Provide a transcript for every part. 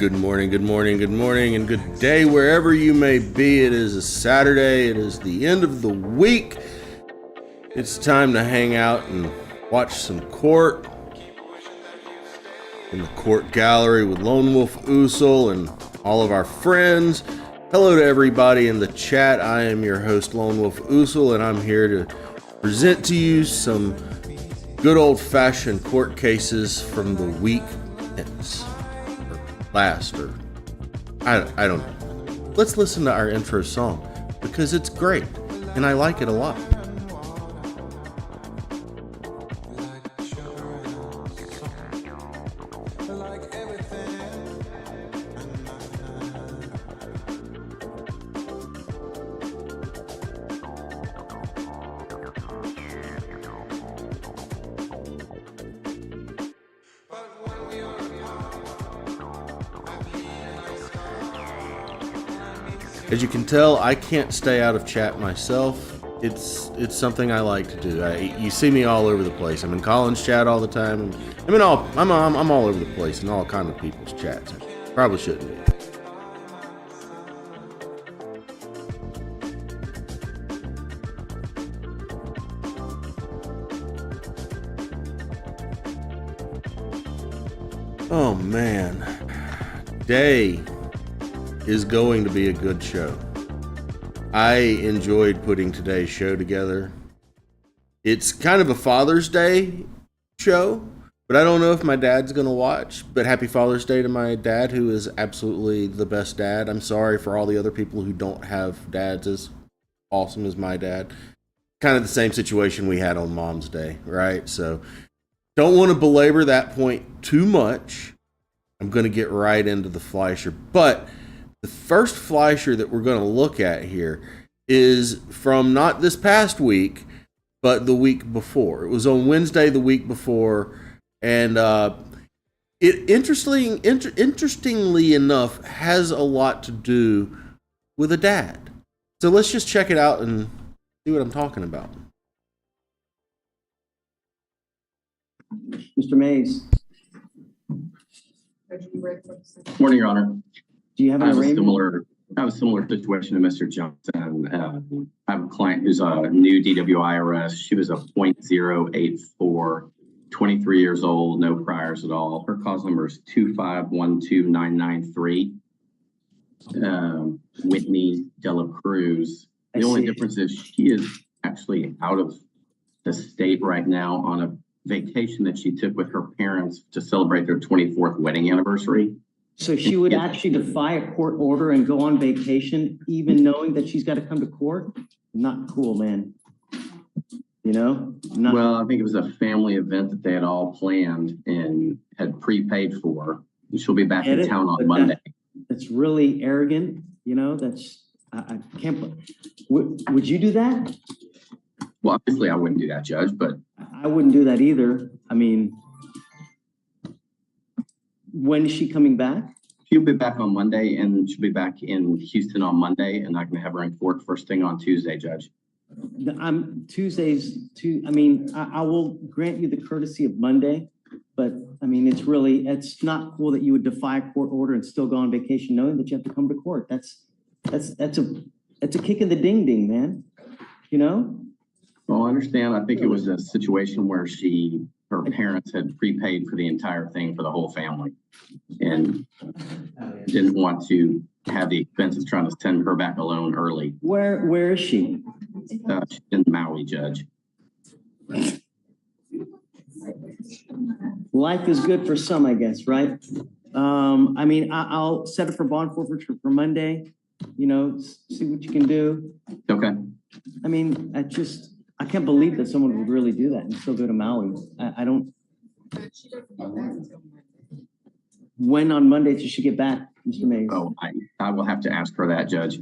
Good morning, good morning, good morning, and good day wherever you may be. It is a Saturday. It is the end of the week. It's time to hang out and watch some court in the court gallery with Lone Wolf Usul and all of our friends. Hello to everybody in the chat. I am your host, Lone Wolf Usul, and I'm here to present to you some good old-fashioned court cases from the week last, or I don't know. Let's listen to our intro song because it's great and I like it a lot. As you can tell, I can't stay out of chat myself. It's something I like to do. You see me all over the place. I'm in Colin's chat all the time. I'm all over the place in all kind of people's chats. Probably shouldn't be. Oh man, today is going to be a good show. I enjoyed putting today's show together. It's kind of a Father's Day show, but I don't know if my dad's gonna watch. But happy Father's Day to my dad, who is absolutely the best dad. I'm sorry for all the other people who don't have dads as awesome as my dad. Kind of the same situation we had on Mom's Day, right? So don't want to belabor that point too much. I'm gonna get right into the Fleischer, but the first Fleischer that we're going to look at here is from not this past week, but the week before. It was on Wednesday the week before, and it interestingly enough has a lot to do with a dad. So let's just check it out and see what I'm talking about. Mr. Mays. Morning, Your Honor. Do you have I have a similar situation to Mr. Johnson. I have a client who's a new DWI arrest. She was a .084, 23 years old, no priors at all. Her cause number is 2512993. Whitney Dela Cruz. The only difference is she is actually out of the state right now on a vacation that she took with her parents to celebrate their 24th wedding anniversary. So she would actually defy a court order and go on vacation, even knowing that she's got to come to court? Not cool, man. You know? Well, I think it was a family event that they had all planned and had prepaid for. She'll be back in town on Monday. That's really arrogant. You know, I can't. Would you do that? Well, obviously I wouldn't do that, Judge, but. I wouldn't do that either. I mean, when is she coming back? She'll be back on Monday, and she'll be back in Houston on Monday, and I can have her in court first thing on Tuesday, Judge. I will grant you the courtesy of Monday, but I mean, it's not cool that you would defy a court order and still go on vacation knowing that you have to come to court. That's a kick in the ding ding, man. You know? Well, I understand. I think it was a situation where her parents had prepaid for the entire thing for the whole family and didn't want to have the expense of trying to send her back alone early. Where is she? She's in Maui, Judge. Life is good for some, I guess, right? I mean, I'll set it for bond forfeiture for Monday, you know, see what you can do. Okay. I mean, I can't believe that someone would really do that and still go to Maui. I don't. When on Monday does she get back, Mr. Mays? Oh, I will have to ask her that, Judge.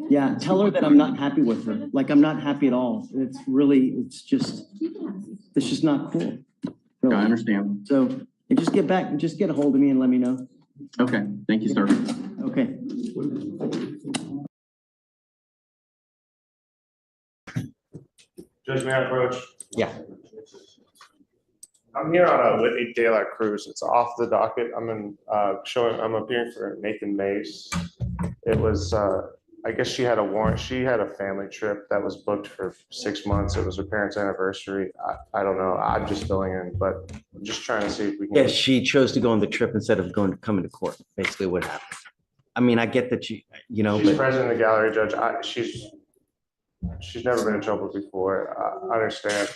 Yeah, tell her that I'm not happy with her. Like, I'm not happy at all. It's just not cool. Really. I understand. So just get back and just get a hold of me and let me know. Okay, thank you, sir. Okay. Judge, may I approach? Yeah. I'm here on a Whitney De La Cruz. It's off the docket. I'm appearing for Nathan Mace. It was, I guess she had a warrant. She had a family trip that was booked for 6 months. It was her parents' anniversary. I don't know. I'm just filling in, but I'm just trying to see if we can. Yes, she chose to go on the trip instead of coming to court, basically what happened. I mean, I get that She's but president of the gallery, judge. She's never been in trouble before. I understand.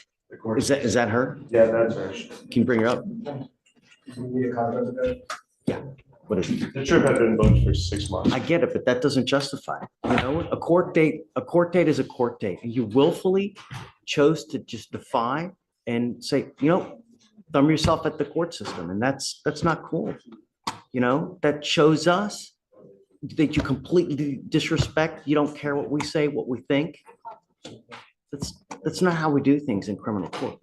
is that her? Yeah, that's her. Can you bring her up? Yeah. What is it? The trip had been booked for 6 months. I get it, but that doesn't justify it. You know, a court date is a court date. And you willfully chose to just defy and say, thumb yourself at the court system. And that's not cool. That shows us that you completely disrespect. You don't care what we say, what we think. That's not how we do things in criminal court,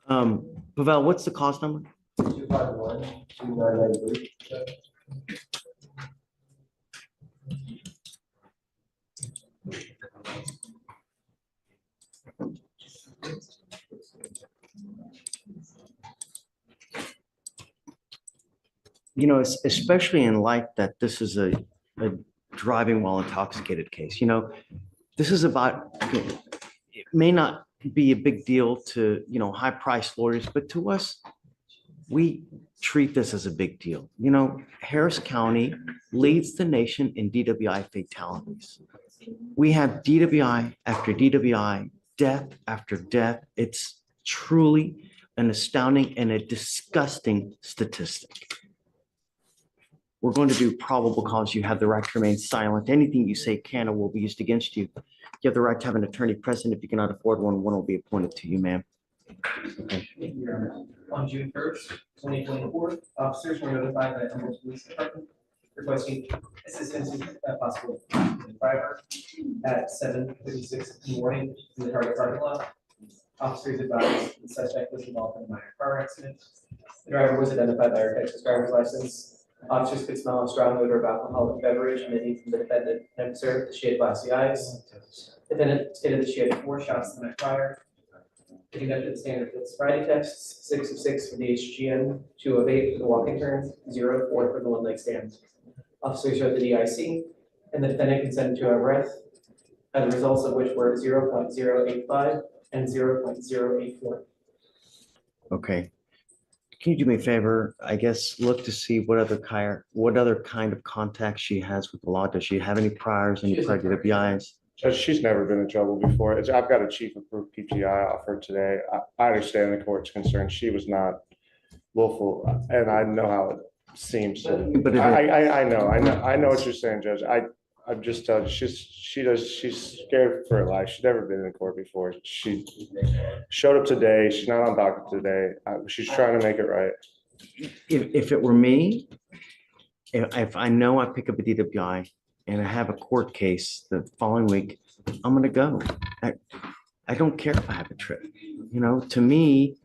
Pavel, what's the cause number? 251-2993. Especially in light that this is a driving while intoxicated case, this is about, it may not be a big deal to, high-priced lawyers, but to us, we treat this as a big deal. Harris County leads the nation in DWI fatalities. We have DWI after DWI, death after death. It's truly an astounding and a disgusting statistic. We're going to do probable cause. You have the right to remain silent. Anything you say can or will be used against you. You have the right to have an attorney present. If you cannot afford one will be appointed to you, ma'am. Okay. On June 1st, 2024, officers were notified by Humboldt Police Department requesting assistance if possible. The driver at 7:56 in the morning in the Target parking lot. Officers advised the suspect was involved in a minor car accident. The driver was identified by her Texas driver's license. Officers could smell a strong odor of alcoholic beverage emitting from the defendant and observed that she had glassy eyes. Defendant stated that she had 4 shots the night prior. They conducted the standard field sobriety tests, 6 of 6 for the HGM, 2 of 8 for the walking turn, 0 of 4 for the one-leg stand. Officers read the DIC, and the defendant consented to a breath, the results of which were 0.085 and 0.084. Okay. Can you do me a favor? I guess look to see what other kind of contact she has with the law. Does she have any priors, any prior DWIs? Judge, she's never been in trouble before. I've got a chief approved PGI offered today. I understand the court's concern. She was not willful, and I know how it seems to. But I know what you're saying, Judge. I'm just telling you, she's scared for her life. She's never been in court before. She showed up today. She's not on docket today. She's trying to make it right. if it were me, if I know I pick up a DWI and I have a court case the following week, I'm going to go. I don't care if I have a trip, to me,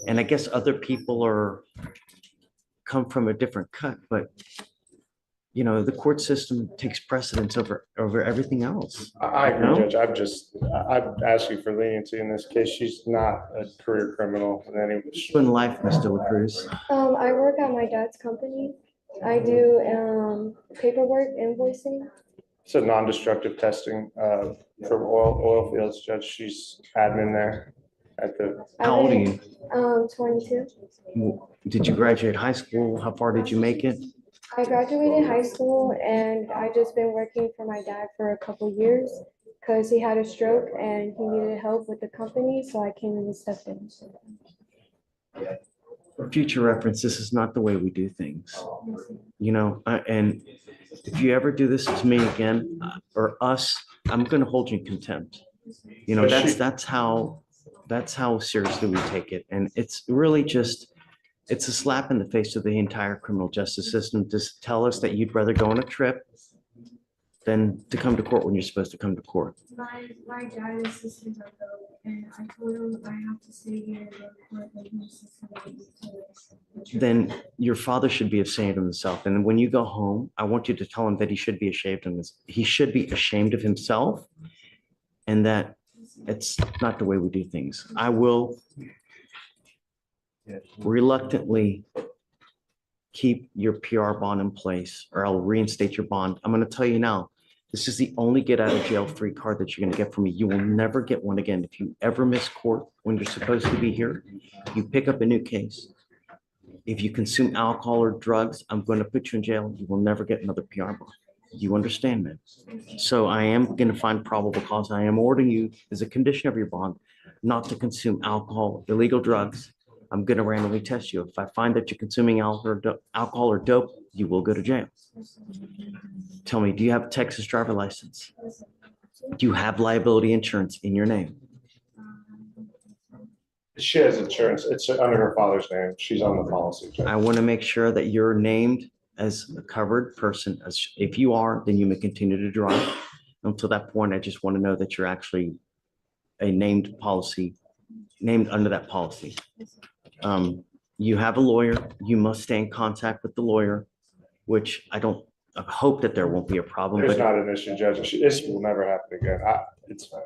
and I guess other people come from a different cut, but the court system takes precedence over everything else. I agree, Judge. I'm asking for leniency in this case. She's not a career criminal in any way. In life, Mr. La Cruz. I work at my dad's company. I do paperwork, invoicing. It's a non-destructive testing for oil fields, Judge. She's admin there at the. How old are you? 22. Did you graduate high school? How far did you make it? I graduated high school and I just been working for my dad for a couple years because he had a stroke and he needed help with the company, so I came in and stepped in. For future reference, this is not the way we do things. And if you ever do this to me again, or us, I'm going to hold you in contempt. That's how seriously we take it. And it's really it's a slap in the face of the entire criminal justice system to tell us that you'd rather go on a trip than to come to court when you're supposed to come to court. My dad is assistant of and I told him I have to stay here and then your father should be ashamed of himself. And when you go home, I want you to tell him that he should be ashamed of this. He should be ashamed of himself, and that it's not the way we do things. I will reluctantly keep your PR bond in place, or I'll reinstate your bond. I'm going to tell you now, this is the only get out of jail free card that you're going to get from me. You will never get one again. If you ever miss court when you're supposed to be here, you pick up a new case. If you consume alcohol or drugs, I'm going to put you in jail. You will never get another PR bond. You understand, man? So I am going to find probable cause. I am ordering you as a condition of your bond not to consume alcohol, illegal drugs. I'm going to randomly test you. If I find that you're consuming alcohol or dope, you will go to jail. Tell me, do you have a Texas driver license? Do you have liability insurance in your name? She has insurance. It's under her father's name. She's on the policy. I want to make sure that you're named as a covered person. As if you are, then you may continue to drive. Until that point, I just want to know that you're actually a named under that policy. You have a lawyer. You must stay in contact with the lawyer, which I hope that there won't be a problem. There's But not an issue, Judge. This will never happen again. It's fine.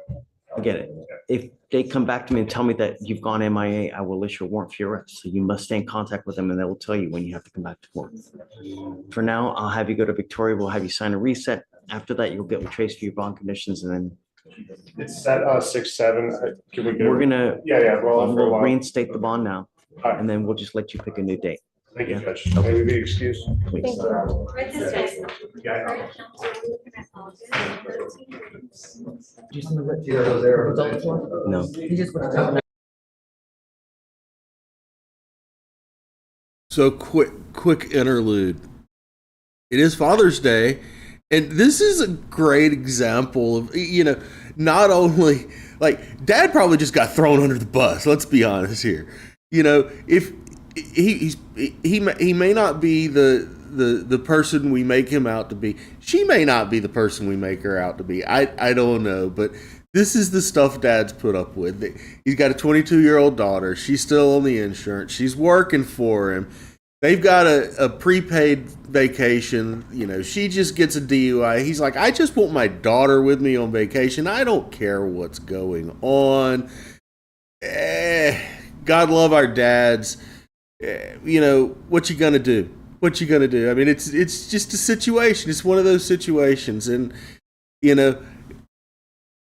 I get it. If they come back to me and tell me that you've gone MIA, I will issue a warrant for your arrest. So you must stay in contact with them and they will tell you when you have to come back to court. For now, I'll have you go to Victoria. We'll have you sign a reset. After that, you'll get with Trace for your bond conditions, and then It's at 6/7. Can we go? we're gonna Yeah. Roll it for a we'll while. reinstate the bond now, All right. and then we'll just let you pick a new date. Thank you, Judge. May we be excused? Please. Thank you. Right this way. Yeah. No. So quick interlude. It is Father's Day, and this is a great example of, not only like Dad probably just got thrown under the bus. Let's be honest here. If he may not be the person we make him out to be. She may not be the person we make her out to be. I don't know, but this is the stuff Dad's put up with. He's got a 22-year-old daughter. She's still on the insurance. She's working for him. They've got a prepaid vacation. She just gets a DUI. He's like, I just want my daughter with me on vacation. I don't care what's going on. God love our dads. What you gonna do? What you gonna do? I mean, it's just a situation. It's one of those situations, and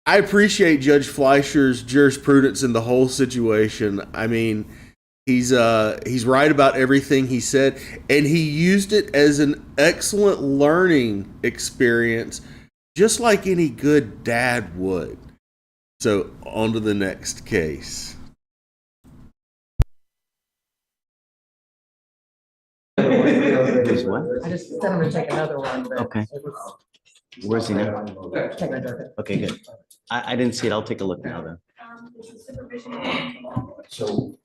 I appreciate Judge Fleischer's jurisprudence in the whole situation. I mean, he's right about everything he said, and he used it as an excellent learning experience, just like any good dad would. So, on to the next case. Here's what? I just said I'm gonna take another one, but. Okay. it was- Where's he now? Take my drug. Okay, good. I didn't see it. I'll take a look now then.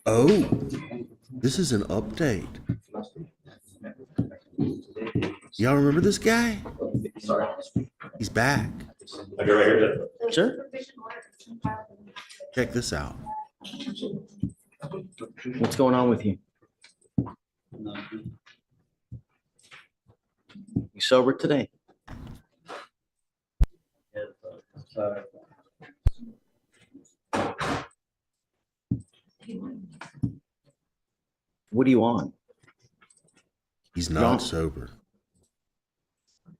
Oh, this is an update. Y'all remember this guy? He's back. Sure. Check this out. What's going on with you? You sober today? What are you on? He's No. not sober.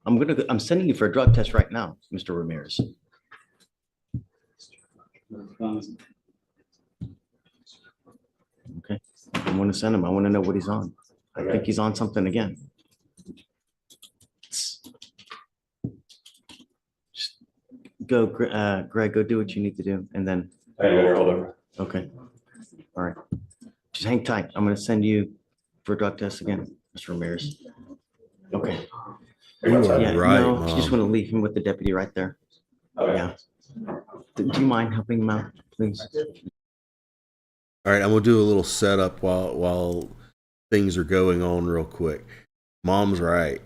I'm sending you for a drug test right now, Mr. Ramirez. Okay, I want to send him. I want to know what he's on. I think he's on something again. Just go, Greg, go do what you need to do, and then. Okay. All right. Just hang tight. I'm going to send you for a drug test again, Mr. Ramirez. Okay. You are Yeah, right, no, Mom. you just want to leave him with the deputy right there. Yeah. Do you mind helping him out, please? All right, I'm gonna do a little setup while things are going on real quick. Mom's right.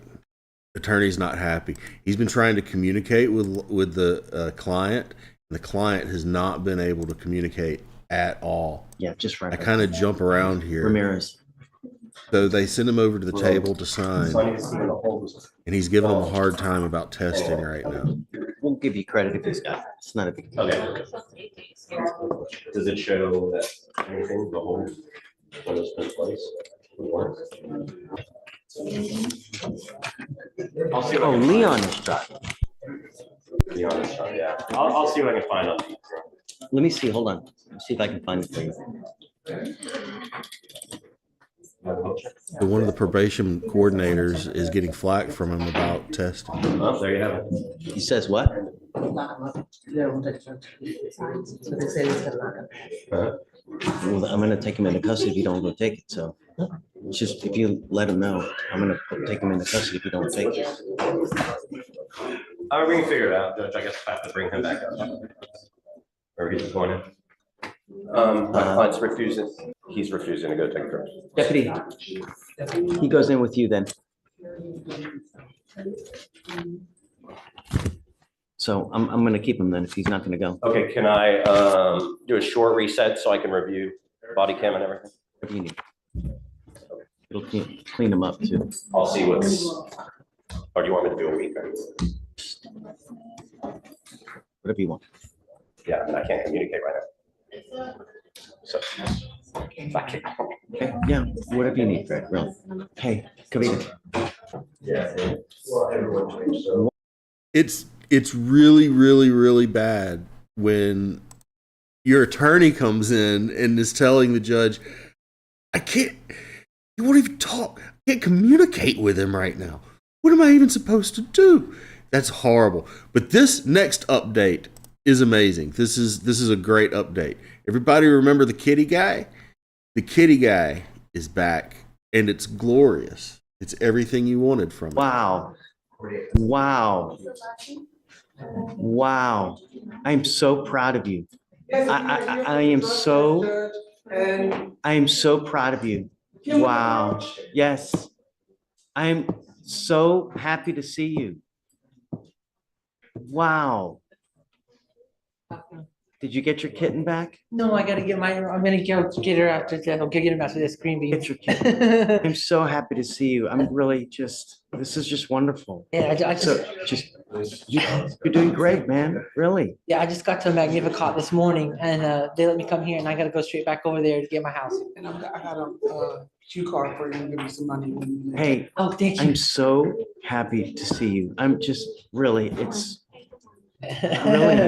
Attorney's not happy. He's been trying to communicate with the client, and the client has not been able to communicate at all. Yeah, just right. I kind of jump around here. Ramirez. So they send him over to the table to sign, and he's giving them a hard time about testing right now. We'll give you credit if he's got it. It's not a big deal. Okay. Does it show that anything, the whole? when this took place. Warrants. I'll see. Oh, Leon is driving. Be honest, yeah. I'll see what I can find out. Let me see, hold on. See if I can find it for you. So one of the probation coordinators is getting flack from him about testing. Oh, there you have it. He says what? Lock 'em up. They won't take the signs. So they say it's gonna lock 'em. Well, I'm gonna take him into custody if you don't go take it, so. It's just, if you let him know, I'm gonna take him into custody if you don't take it. We can figure it out, Judge. I guess I have to bring him back up. Or he's going in. My client's refusing. He's refusing to go take drugs. Deputy, he goes in with you then. So I'm gonna keep him then if he's not gonna go. Okay, can I do a short reset so I can review body cam and everything? What do you need? It'll clean him up too. I'll see what's, or do you want me to do a week? Whatever you want. Yeah, I mean, I can't communicate right now. So, if I can. Okay, yeah, whatever you need, Fred, really. Hey, Kavita. Yeah. It's really, really, really bad when your attorney comes in and is telling the judge, I can't, he won't even talk. I can't communicate with him right now. What am I even supposed to do? That's horrible. But this next update is amazing. This is a great update. Everybody remember the kitty guy? The kitty guy is back and it's glorious. It's everything you wanted from it. Wow. Wow. Wow. I'm so proud of you. I am so proud of you. Wow. Yes. I'm so happy to see you. Wow. Did you get your kitten back? No, I gotta get I'm gonna go get her out to jail, get her out to this green bean. Get your kitten. I'm so happy to see you. I'm really this is just wonderful. Yeah, You're doing great, man. Really. Yeah, I just got to Magnificat this morning and they let me come here and I gotta go straight back over there to get my house. And I got a cue card for you, give me some money. Hey, Oh, thank you. I'm so happy to see you. I'm just really, really,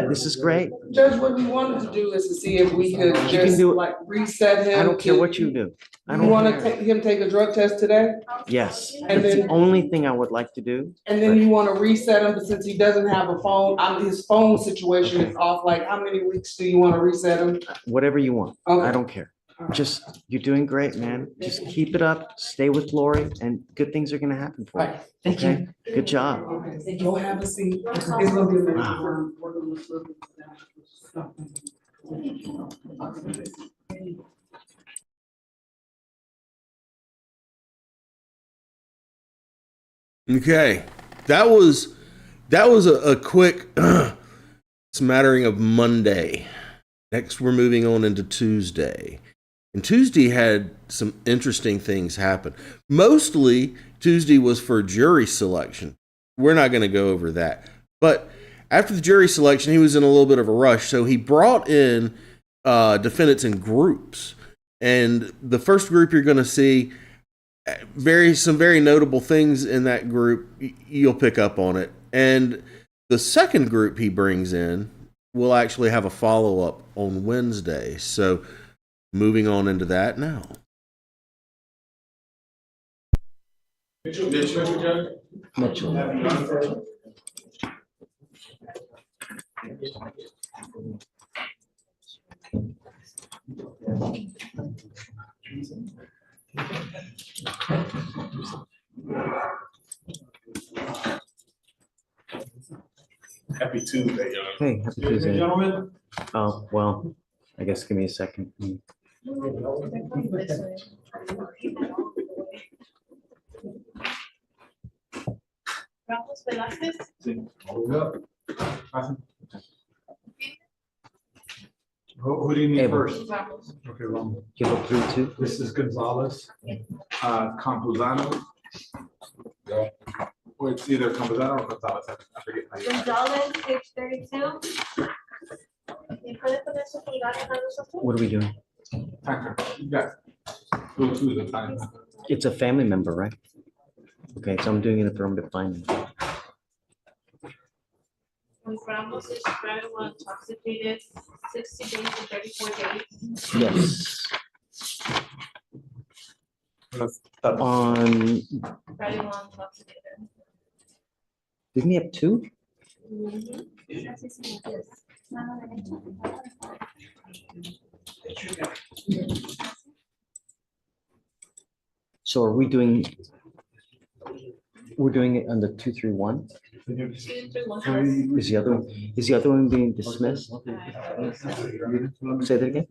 this is great. Judge, what we wanted to do is to see if we could You can just do it. like reset him. I don't care what you do. I You don't wanna care. take a drug test today? Yes, And that's the then- only thing I would like to do. And then you wanna reset him, but since he doesn't have a phone, his phone situation is off, like how many weeks do you wanna reset him? Whatever you want. I Okay. don't care. Just, you're doing great, man. Just keep it up, stay with Lori, and good things are gonna happen for you. Right, thank Okay? you. Good job. Go have a seat. It's gonna be a minute. Wow. Okay, that was a quick smattering of Monday. Next, we're moving on into Tuesday. And Tuesday had some interesting things happen. Mostly, Tuesday was for jury selection. We're not going to go over that. But after the jury selection, he was in a little bit of a rush. So he brought in defendants in groups. And the first group you're going to see, some very notable things in that group. You'll pick up on it. And the second group he brings in will actually have a follow-up on Wednesday. So moving on into that now. Mitchell. Happy Tuesday, y'all. Hey, happy Tuesday. Gentlemen. Oh, well, I guess give me a second. Ramos Velázquez. Hold up. Who do you need Abel. first? Okay, Ron. You look through too? This is Gonzalez, Campuzano. Or it's either Campuzano or Gonzalez, I forget. how you- Gonzalez, page 32. ¿Y puede poner su pulgar en la luz azul? What are we doing? Time card. You got Who the time? It's a family member, right? Okay, so I'm doing an affirmative finding. When Ramos is found intoxicated, 60 days to 34 days. Yes. On, Friday while intoxicated. didn't he have two? So are we doing, we're doing it under 231? Is the other one being dismissed? Say that again?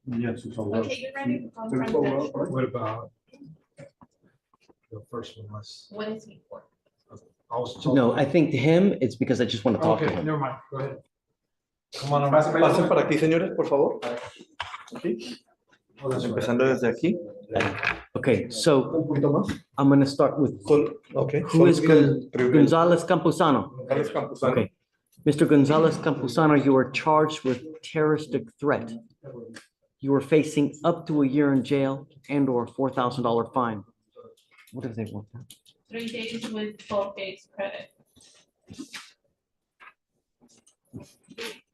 Okay, you ready? I'll run that. What about the first one? What is he for? No, I think to him, it's because I just want to talk to Okay, him. never mind, go ahead. Pasen para aquí, señores, por favor. Aquí. Empezando desde aquí. Okay, so Un poquito más. I'm gonna start with, Okay. who is Gonzalez Campuzano? González Campuzano. Okay, Mr. Gonzalez Campuzano, you are charged with terroristic threat. You are facing up to a year in jail and or $4,000 fine. What if they want that? 3 days with 12 days credit.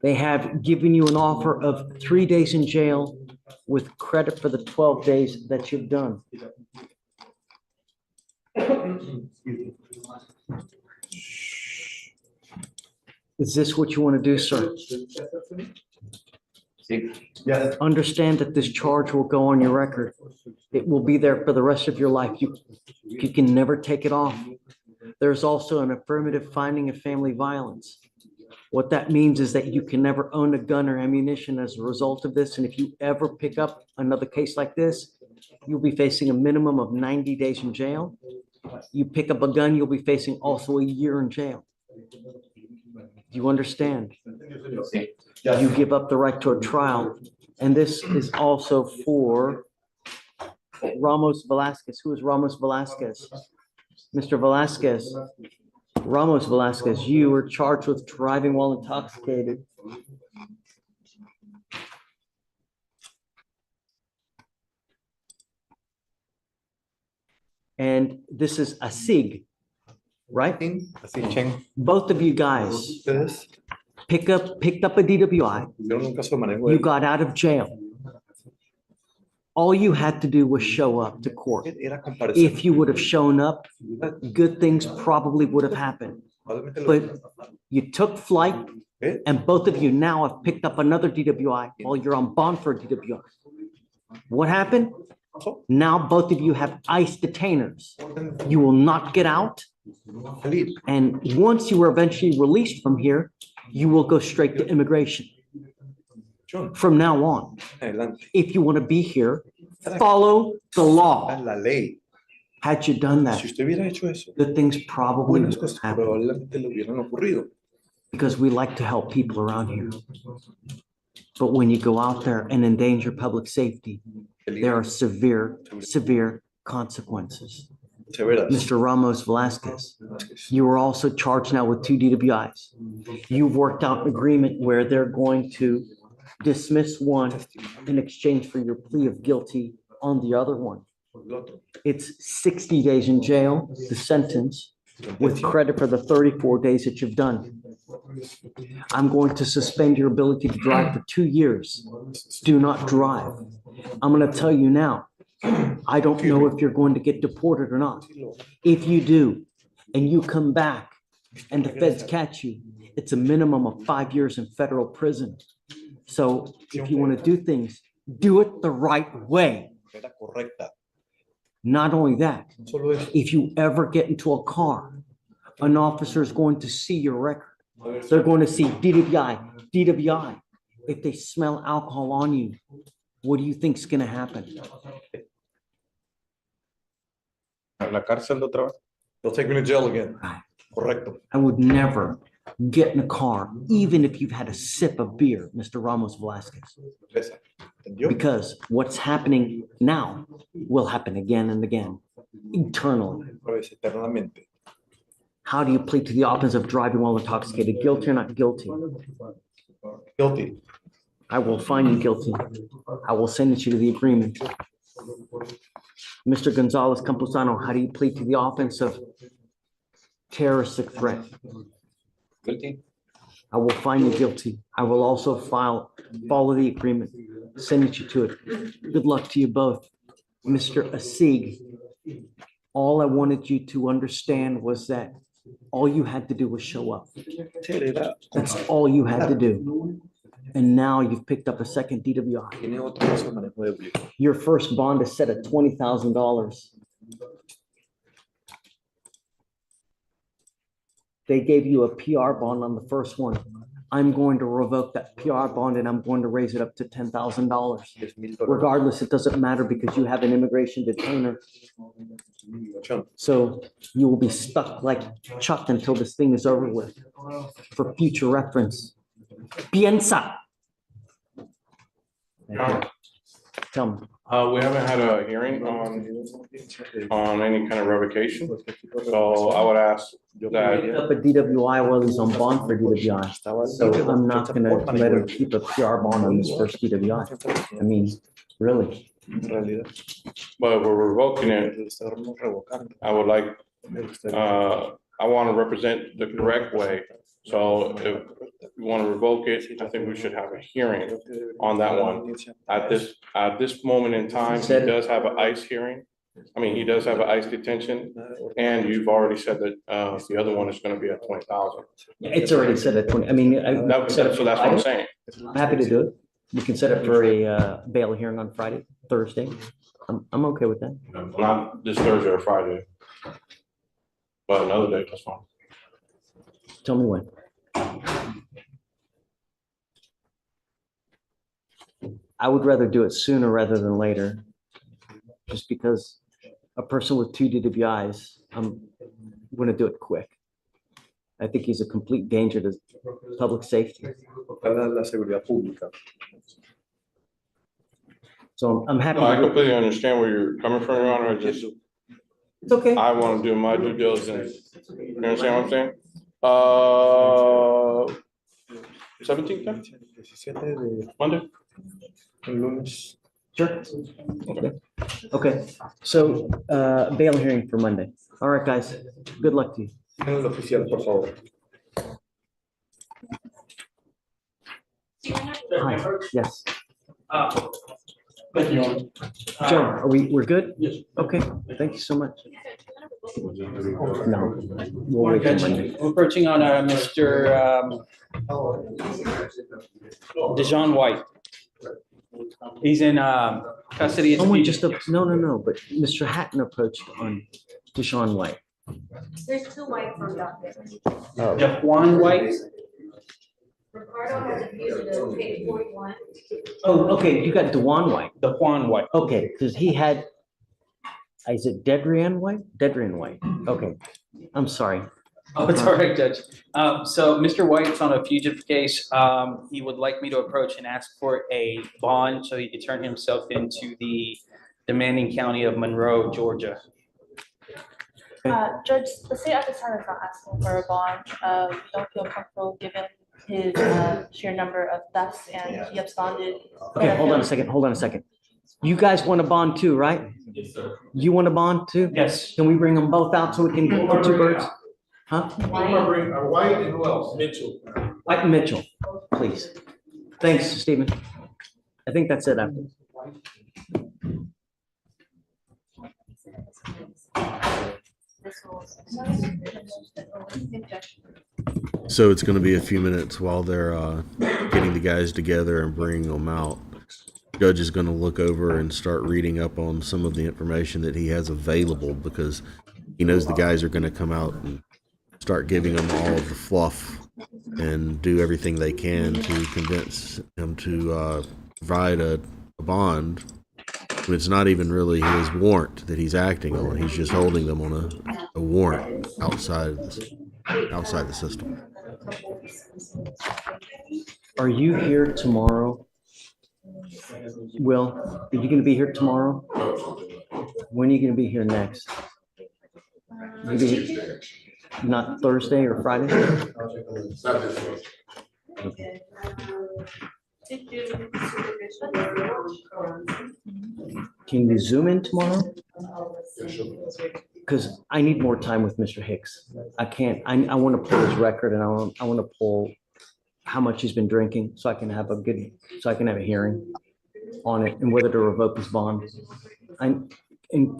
They have given you an offer of 3 days in jail with credit for the 12 days that you've done. Is this what you want to do, sir? Yes. Understand that this charge will go on your record. It will be there for the rest of your life. You can never take it off. There's also an affirmative finding of family violence. What that means is that you can never own a gun or ammunition as a result of this. And if you ever pick up another case like this, you'll be facing a minimum of 90 days in jail. You pick up a gun, you'll be facing also a year in jail. Do you understand? You give up the right to a trial. And this is also for Ramos Velasquez. Who is Ramos Velasquez? Mr. Velasquez, Ramos Velasquez, you were charged with driving while intoxicated. And this is a SIG, right? Así, Chen. Both of you guys Ustedes picked up a DWI. vieron un caso de manejo You de got out of jail. All you had to do was show up to court. era comparecer. If you would have shown up, good things probably would have happened. But you took flight, and both of you now have picked up another DWI while you're on bond for a DWI. What happened? Now both of you have ICE detainers. You will not get out. And once you are eventually released from here, you will go straight to immigration. From now on, Adelante. if you want to be here, follow the law. La ley. Had you done that, Si usted hubiera hecho eso, good things probably buenas would cosas have happened probablemente le hubieran ocurrido. because we like to help people around here. But when you go out there and endanger public safety, there are severe consequences. Severas. Mr. Ramos Velasquez, you are also charged now with 2 DWIs. You've worked out an agreement where they're going to dismiss one in exchange for your plea of guilty on the other one. It's 60 days in jail, the sentence, with credit for the 34 days that you've done. I'm going to suspend your ability to drive for 2 years. Do not drive. I'm going to tell you now, I don't know if you're going to get deported or not. If you do, and you come back and the feds catch you, it's a minimum of 5 years in federal prison. So if you want to do things, do it the right way. Not only that, if you ever get into a car, an officer is going to see your record. They're going to see DWI. If they smell alcohol on you, what do you think is going to happen? La cárcel de otra vez. They'll take me to jail again. Correcto. I would never get in a car, even if you've had a sip of beer, Mr. Ramos Velasquez. ¿Entendió? Because what's happening now will happen again and again, eternally. Otra vez, eternamente. How do you plead to the offense of driving while intoxicated? Guilty or not guilty? Guilty. I will find you guilty. I will sentence you to the agreement. Mr. Gonzalez Campuzano, how do you plead to the offense of terroristic threat? Guilty. I will find you guilty. I will also follow the agreement, sentence you to it. Good luck to you both. Mr. Asig, all I wanted you to understand was that all you had to do was show up. That's all you had to do. And now you've picked up a second DWI. Your first bond is set at $20,000. They gave you a PR bond on the first one. I'm going to revoke that PR bond and I'm going to raise it up to $10,000. Regardless, it doesn't matter because you have an immigration detainer. So you will be stuck like Chuck until this thing is over with. For future reference. Piensa. Tell me. We haven't had a hearing on any kind of revocation, so I would ask that. Up a DWI while he's on bond for DWI. So I'm not gonna let him keep a PR bond on his first DWI. I mean, really. But we're revoking it. I would like, I want to represent the correct way. So if we want to revoke it, I think we should have a hearing on that one. At this moment in time, he does have an ICE hearing. I mean, he does have an ICE detention, and you've already said that the other one is going to be at 20,000. It's already set at 20. I mean, So that's what I'm saying. I'm happy to do it. We can set it for a bail hearing on Friday, Thursday. I'm okay with that. Not this Thursday or Friday, but another day, that's fine. Tell me when. I would rather do it sooner rather than later, just because a person with 2 DWIs, I'm going to do it quick. I think he's a complete danger to public safety. So I'm happy. No, I completely understand where you're coming from, Your Honor. It's okay. I want to do my due diligence. You understand what I'm saying? 17th, Monday? Sure. Okay. So bail hearing for Monday. All right, guys. Good luck to you. Hi. Yes. Thank you. Joe, we're good? Yes. Okay. Thank you so much. No, we'll wait till Monday. We're approaching on Mr. Dejan White. He's in custody. Someone just, no, but Mr. Hatton approached on Deshaun White. There's 2 whites on docket. Jaquan White. Ricardo has a fugitive, page 41. Oh, okay, you got Dewan White. Daquan White. Okay, because he had, is it Dedrian White? Dedrian White. Okay, I'm sorry. Oh, it's all right, Judge. So Mr. White's on a fugitive case. He would like me to approach and ask for a bond so he could turn himself into the demanding county of Monroe, Georgia. Judge, the state at this time is not asking for a bond. We don't feel comfortable given his sheer number of thefts and he absconded. Okay, hold on a second. You guys want a bond too, right? Yes, sir. You want a bond too? Yes. Can we bring them both out so we can get 2 birds? Huh? White and who else? Mitchell. White and Mitchell, please. Thanks, Stephen. I think that's it after. So it's going to be a few minutes while they're getting the guys together and bringing them out. Judge is going to look over and start reading up on some of the information that he has available because he knows the guys are going to come out and start giving them all of the fluff and do everything they can to convince him to provide a bond. But it's not even really his warrant that he's acting on. He's just holding them on a warrant outside the system. Are you here tomorrow? Will, are you going to be here tomorrow? When are you going to be here next? Not Thursday or Friday? Okay. Did you supervision? Can you zoom in tomorrow? Because I need more time with Mr. Hicks. I can't, I want to pull his record and I want to pull how much he's been drinking so I can have a hearing on it and whether to revoke his bond. And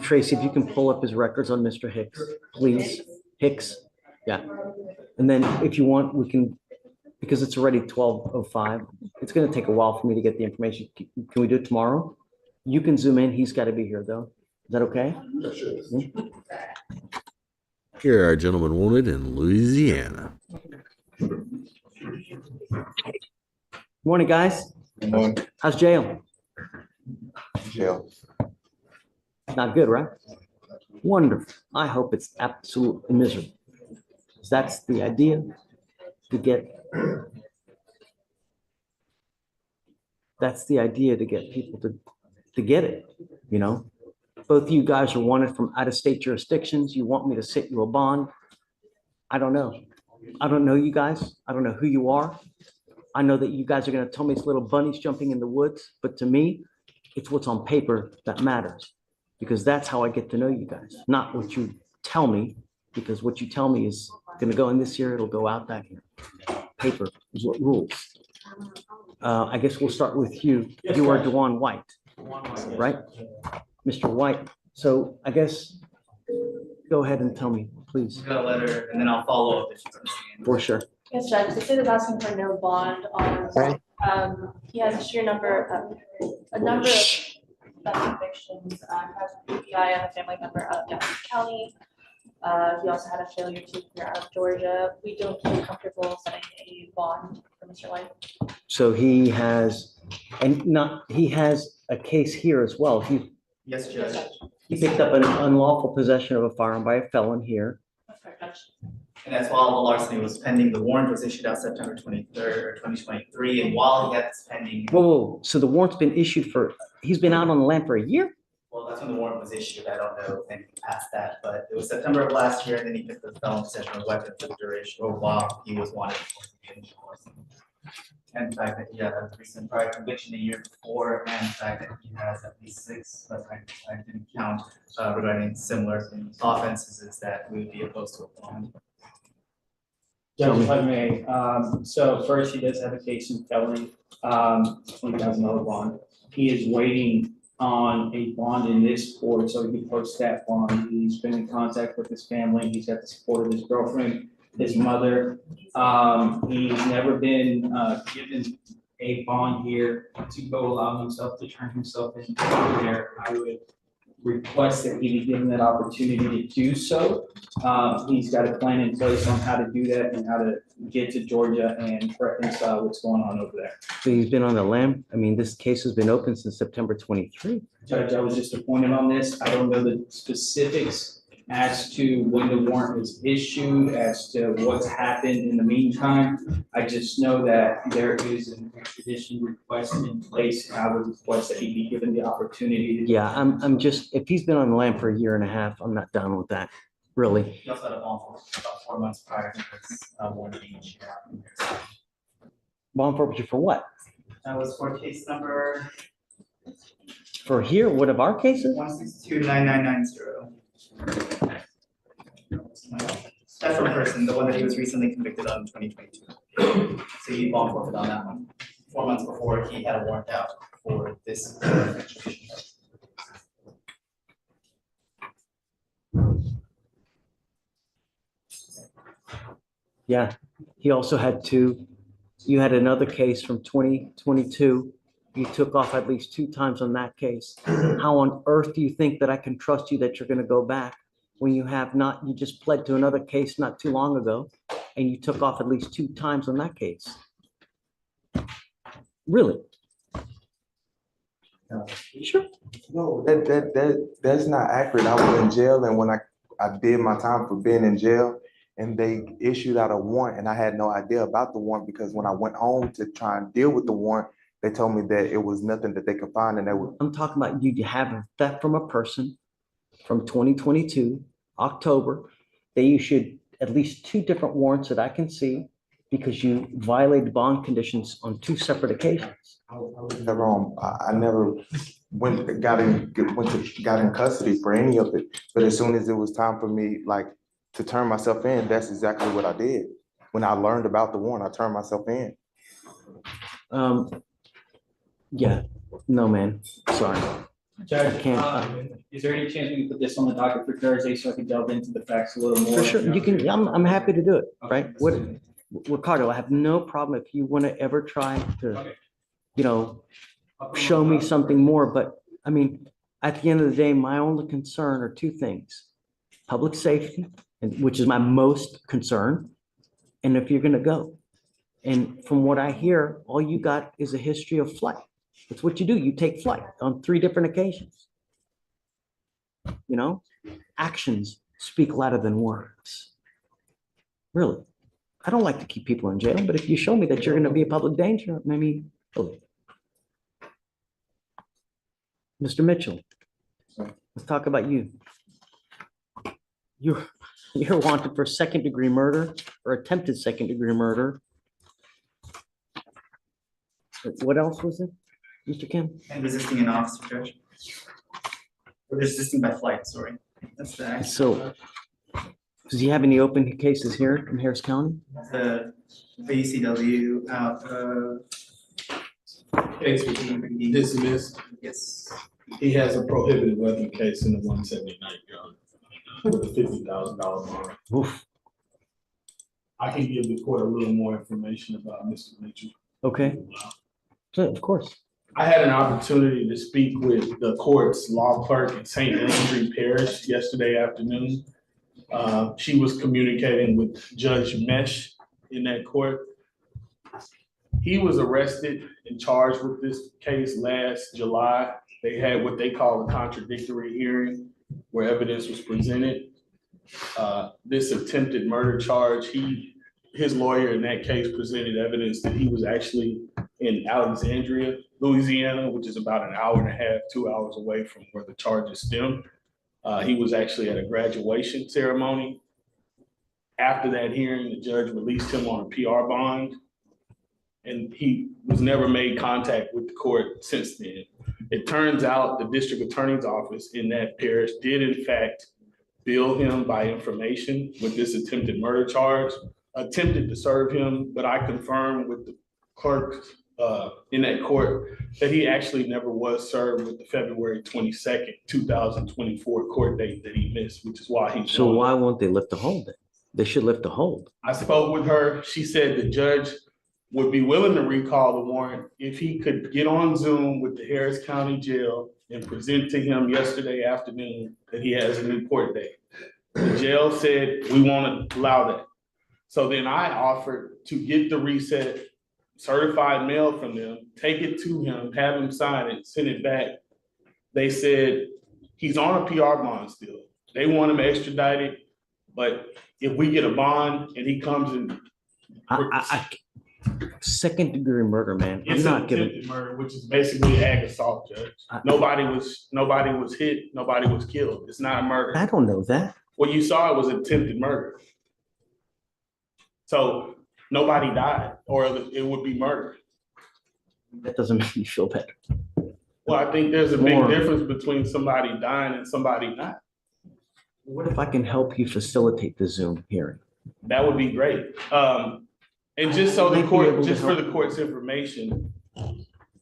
Tracy, if you can pull up his records on Mr. Hicks, please. Hicks, yeah. And then if you want, we can, because it's already 12:05. It's going to take a while for me to get the information. Can we do it tomorrow? You can zoom in. He's got to be here though. Is that okay? Here are gentlemen wanted in Louisiana. Morning, guys. Good morning. How's jail? Jail. Not good, right? Wonderful. I hope it's absolutely miserable. That's the idea, to get. That's the idea, to get people to get it, you know? Both of you guys are wanted from out-of-state jurisdictions. You want me to sit you a bond? I don't know. I don't know you guys. I don't know who you are. I know that you guys are going to tell me it's little bunnies jumping in the woods, but to me, it's what's on paper that matters, because that's how I get to know you guys, not what you tell me, because what you tell me is going to go in this year, it'll go out that year. Paper is what rules. I guess we'll start with you. You are DeJuan White, right? Mr. White. So I guess go ahead and tell me, please. Got a letter, and then I'll follow up if you understand. For sure. Yes, Judge, the state is asking for no bond on, he has a sheer number of theft convictions, has a PPI and a family member out of Jackson County. He also had a failure to clear out of Georgia. We don't feel comfortable setting a bond for Mr. White. So he has, he has a case here as well. Yes, Judge. He picked up an unlawful possession of a firearm by a felon here. That's correct, Judge. And that's while the larceny was pending. The warrant was issued out September 23rd, 2023, and while he had this pending. Whoa, so the warrant's been issued he's been out on the land for a year? Well, that's when the warrant was issued. I don't know if anything past that, but it was September of last year, and then he took the felon possession of weapon for the duration, or while he was wanted for the initial arson. And the fact that he had a recent prior conviction a year before, and the fact that he has at least 6, but I didn't count, regarding similar offenses, is that we would be opposed to a bond. Judge, if I may, so first, he does have a case in felony, $20,000 bond. He is waiting on a bond in this court, so he can post that bond. He's been in contact with his family. He's got the support of his girlfriend, his mother. He's never been given a bond here to go allow himself to turn himself in there. I would request that he be given that opportunity to do so. He's got a plan in place on how to do that and how to get to Georgia and reconcile what's going on over there. So he's been on the lam. I mean, this case has been open since September 23. Judge, I was just appointed on this. I don't know the specifics as to when the warrant was issued, as to what's happened in the meantime. I just know that there is an extradition request in place, and I would request that he be given the opportunity to. Yeah, I'm just, if he's been on the lam for a year and a half, I'm not down with that, really. He also had a bond for about 4 months prior to this warrant being issued out. Bond forfeiture for what? That was for case number For here, one of our cases? 1629990. That's the person, the one that he was recently convicted on in 2022. So he bond forfeited on that one. 4 months before, he had a warrant out for this. Yeah, he also had you had another case from 2022. You took off at least 2 times on that case. How on earth do you think that I can trust you that you're going to go back when you have not, you just pled to another case not too long ago and you took off at least 2 times on that case? Really? Sure. No, that's not accurate. I was in jail, and when I did my time for being in jail, and they issued out a warrant, and I had no idea about the warrant, because when I went home to try and deal with the warrant, they told me that it was nothing that they could find, and they would. I'm talking about you have a theft from a person from 2022, October. They issued at least 2 different warrants that I can see because you violated bond conditions on 2 separate occasions. Never I never got in custody for any of it. But as soon as it was time for me, like, to turn myself in, that's exactly what I did. When I learned about the warrant, I turned myself in. Yeah, no, man, sorry. Judge, I can't. is there any chance we can put this on the docket for Thursday so I can delve into the facts a little more? For sure, you can, I'm happy to do it, right? What, Ricardo, I have no problem if you want to ever try to, show me something more, but I mean, at the end of the day, my only concern are 2 things. Public safety, which is my most concern, and if you're gonna go. And from what I hear, all you got is a history of flight. That's what you do. You take flight on 3 different occasions. Actions speak louder than words. Really. I don't like to keep people in jail, but if you show me that you're going to be a public danger, maybe. Mr. Mitchell, let's talk about you. You're wanted for 2nd-degree murder or attempted 2nd-degree murder. What else was it, Mr. Kim? And resisting an officer, Judge. Or resisting by flight, sorry. That's the act. So, does he have any open cases here in Harris County? The ACW out of case with being Dismissed. Yes. He has a prohibited weapon case in the 179 yard with a $50,000 bond. Oof. I can give the court a little more information about Mr. Mitchell. Okay. So, of course. I had an opportunity to speak with the court's law clerk in St. Landry Parish yesterday afternoon. She was communicating with Judge Mesh in that court. He was arrested and charged with this case last July. They had what they call a contradictory hearing where evidence was presented. This attempted murder charge, his lawyer in that case presented evidence that he was actually in Alexandria, Louisiana, which is about an hour and a half, 2 hours away from where the charges stem. He was actually at a graduation ceremony. After that hearing, the judge released him on a PR bond, and he was never made contact with the court since then. It turns out the district attorney's office in that parish did in fact bill him by information with this attempted murder charge, attempted to serve him, but I confirmed with the clerk in that court that he actually never was served with the February 22nd, 2024 court date that he missed, which is why he. So why won't they lift the hold then? They should lift the hold. I spoke with her. She said the judge would be willing to recall the warrant if he could get on Zoom with the Harris County Jail and present to him yesterday afternoon that he has a new court date. The jail said, we won't allow that. So then I offered to get the reset certified mail from them, take it to him, have him sign it, send it back. They said he's on a PR bond still. They want him extradited, but if we get a bond and he comes in. 2nd-degree murder, man. I'm It's not an giving. attempted murder, which is basically ag assault, Judge. Nobody was hit, nobody was killed. It's not a murder. I don't know that. What you saw was attempted murder. So nobody died, or it would be murder. That doesn't make me feel better. Well, I think there's a big difference between somebody dying and somebody not. What if I can help you facilitate the Zoom hearing? That would be great. And just so the court, just for the court's information,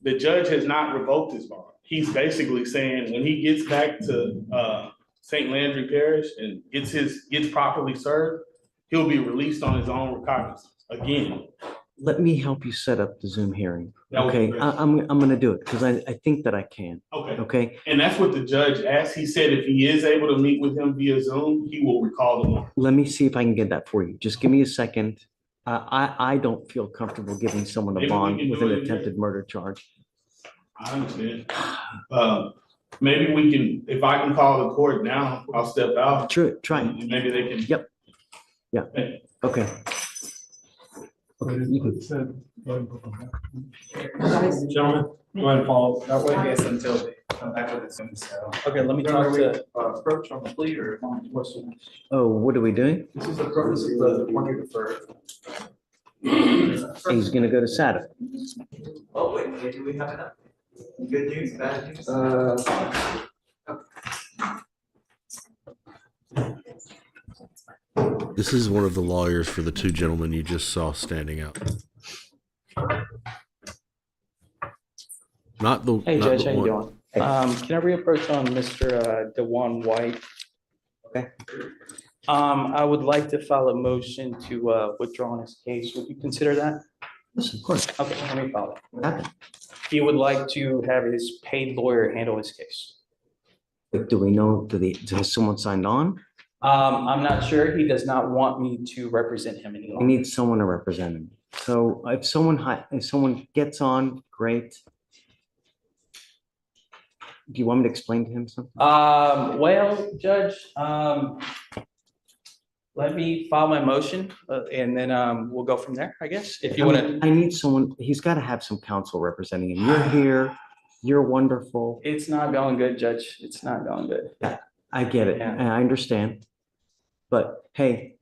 the judge has not revoked his bond. He's basically saying when he gets back to St. Landry Parish and gets properly served, he'll be released on his own recognizance again. Let me help you set up the Zoom hearing. That would be Okay, great. I'm gonna do it because I think that I can. Okay. Okay, And that's what the judge asked. He said if he is able to meet with him via Zoom, he will recall the warrant. let me see if I can get that for you. Just give me a second. I don't feel comfortable giving someone Maybe a we bond can with do an it in attempted murder charge. I understand. Maybe we can, if I can call the court now, I'll step out. True, try it. And maybe they can. Yep. Yeah. Okay. Gentlemen, go ahead and follow that way. Yes, until come back with it soon, so. Okay, let me talk to. Approach on the plea or what's the? Oh, what are we doing? This is the one you deferred. He's gonna go to Saturday. Oh, wait, do we have enough? Good news, bad news? This is one of the lawyers for the two gentlemen you just saw standing out. Not the. Hey, not Judge, the how you one- doing? Can I reapproach on Mr. DeJuan White? Okay. I would like to file a motion to withdraw his case. Would you consider that? Yes, of course. Okay, let me file it. What happened? He would like to have his paid lawyer handle his case. But do we know, has someone signed on? I'm not sure. He does not want me to represent him any We longer. need someone to represent him. So if someone gets on, great. Do you want me to explain to him something? Well, Judge, let me file my motion and then we'll go from there, I guess, if you want to. I need someone, he's got to have some counsel representing him. You're here, you're wonderful. It's not going good, Judge. It's not going good. I get it, Yeah. and I understand. But hey,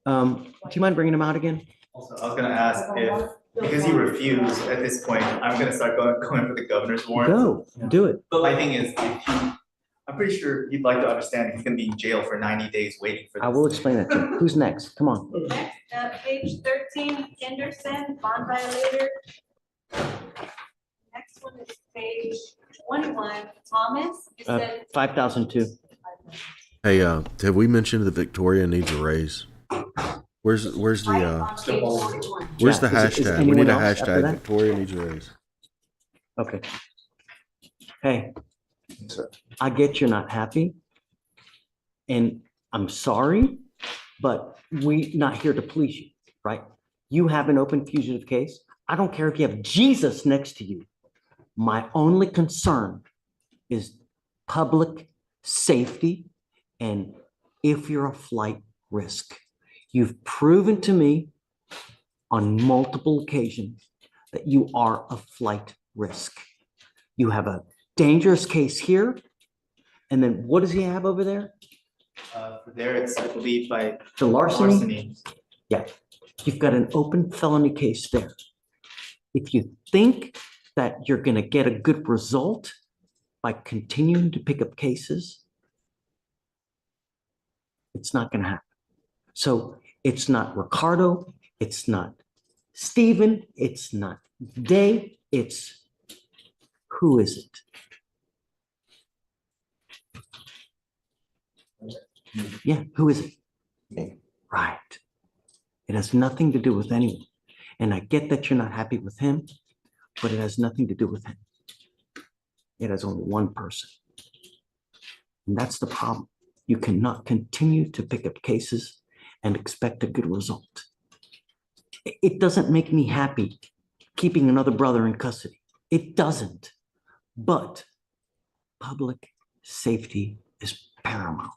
do you mind bringing him out again? Also, I was gonna ask if, because he refused, at this point, I'm gonna start going for the governor's warrant. Go, do it. But my thing is, if he, I'm pretty sure he'd like to understand he's gonna be in jail for 90 days waiting for this. I will explain it to you. Who's next? Come on. Next, page 13, Henderson, bond violator. Next one is page 21, Thomas. It said 5,002. Hey, have we mentioned that Victoria needs a raise? Where's the where's the Yeah, is hashtag? We anyone need a else after hashtag. that? Victoria needs a raise. Okay. Hey, I get you're not happy. And I'm sorry, but we're not here to please you, right? You have an open fugitive case. I don't care if you have Jesus next to you. My only concern is public safety and if you're a flight risk. You've proven to me on multiple occasions that you are a flight risk. You have a dangerous case here. And then what does he have over there? There it's, I believe, by The larceny? Yeah, you've got an open felony case there. If you think that you're gonna get a good result by continuing to pick up cases, it's not gonna happen. So it's not Ricardo, it's not Stephen, it's not Dave, it's who is it? Yeah, who is it? Me. Right. It has nothing to do with anyone. And I get that you're not happy with him, but it has nothing to do with him. It has only one person. And that's the problem. You cannot continue to pick up cases and expect a good result. It doesn't make me happy keeping another brother in custody. It doesn't. But public safety is paramount.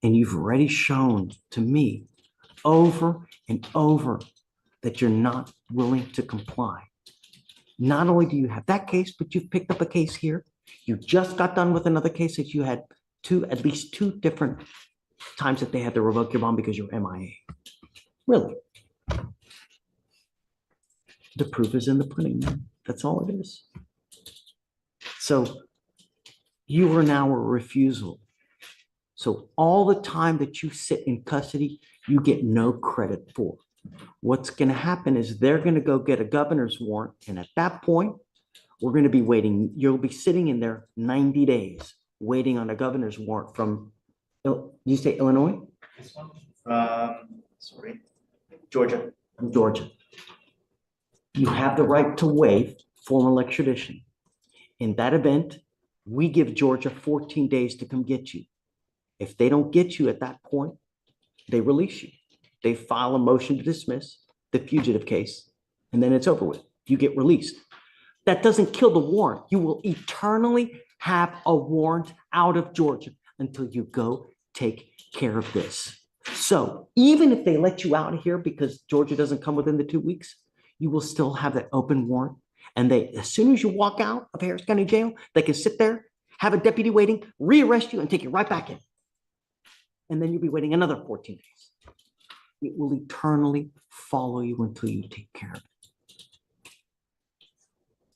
And you've already shown to me over and over that you're not willing to comply. Not only do you have that case, but you've picked up a case here. You just got done with another case that you had at least two different times that they had to revoke your bond because you're MIA. Really. The proof is in the pudding, man. That's all it is. So you are now a refusal. So all the time that you sit in custody, you get no credit for. What's going to happen is they're going to go get a governor's warrant. And at that point, we're going to be waiting. You'll be sitting in there 90 days waiting on a governor's warrant from, you say Illinois? This one? Sorry, Georgia. From Georgia. You have the right to waive formal extradition. In that event, we give Georgia 14 days to come get you. If they don't get you at that point, they release you. They file a motion to dismiss the fugitive case, and then it's over with. You get released. That doesn't kill the warrant. You will eternally have a warrant out of Georgia until you go take care of this. So even if they let you out of here because Georgia doesn't come within the 2 weeks, you will still have that open warrant. And they, as soon as you walk out of Harris County Jail, they can sit there, have a deputy waiting, rearrest you, and take you right back in. And then you'll be waiting another 14 days. It will eternally follow you until you take care of it.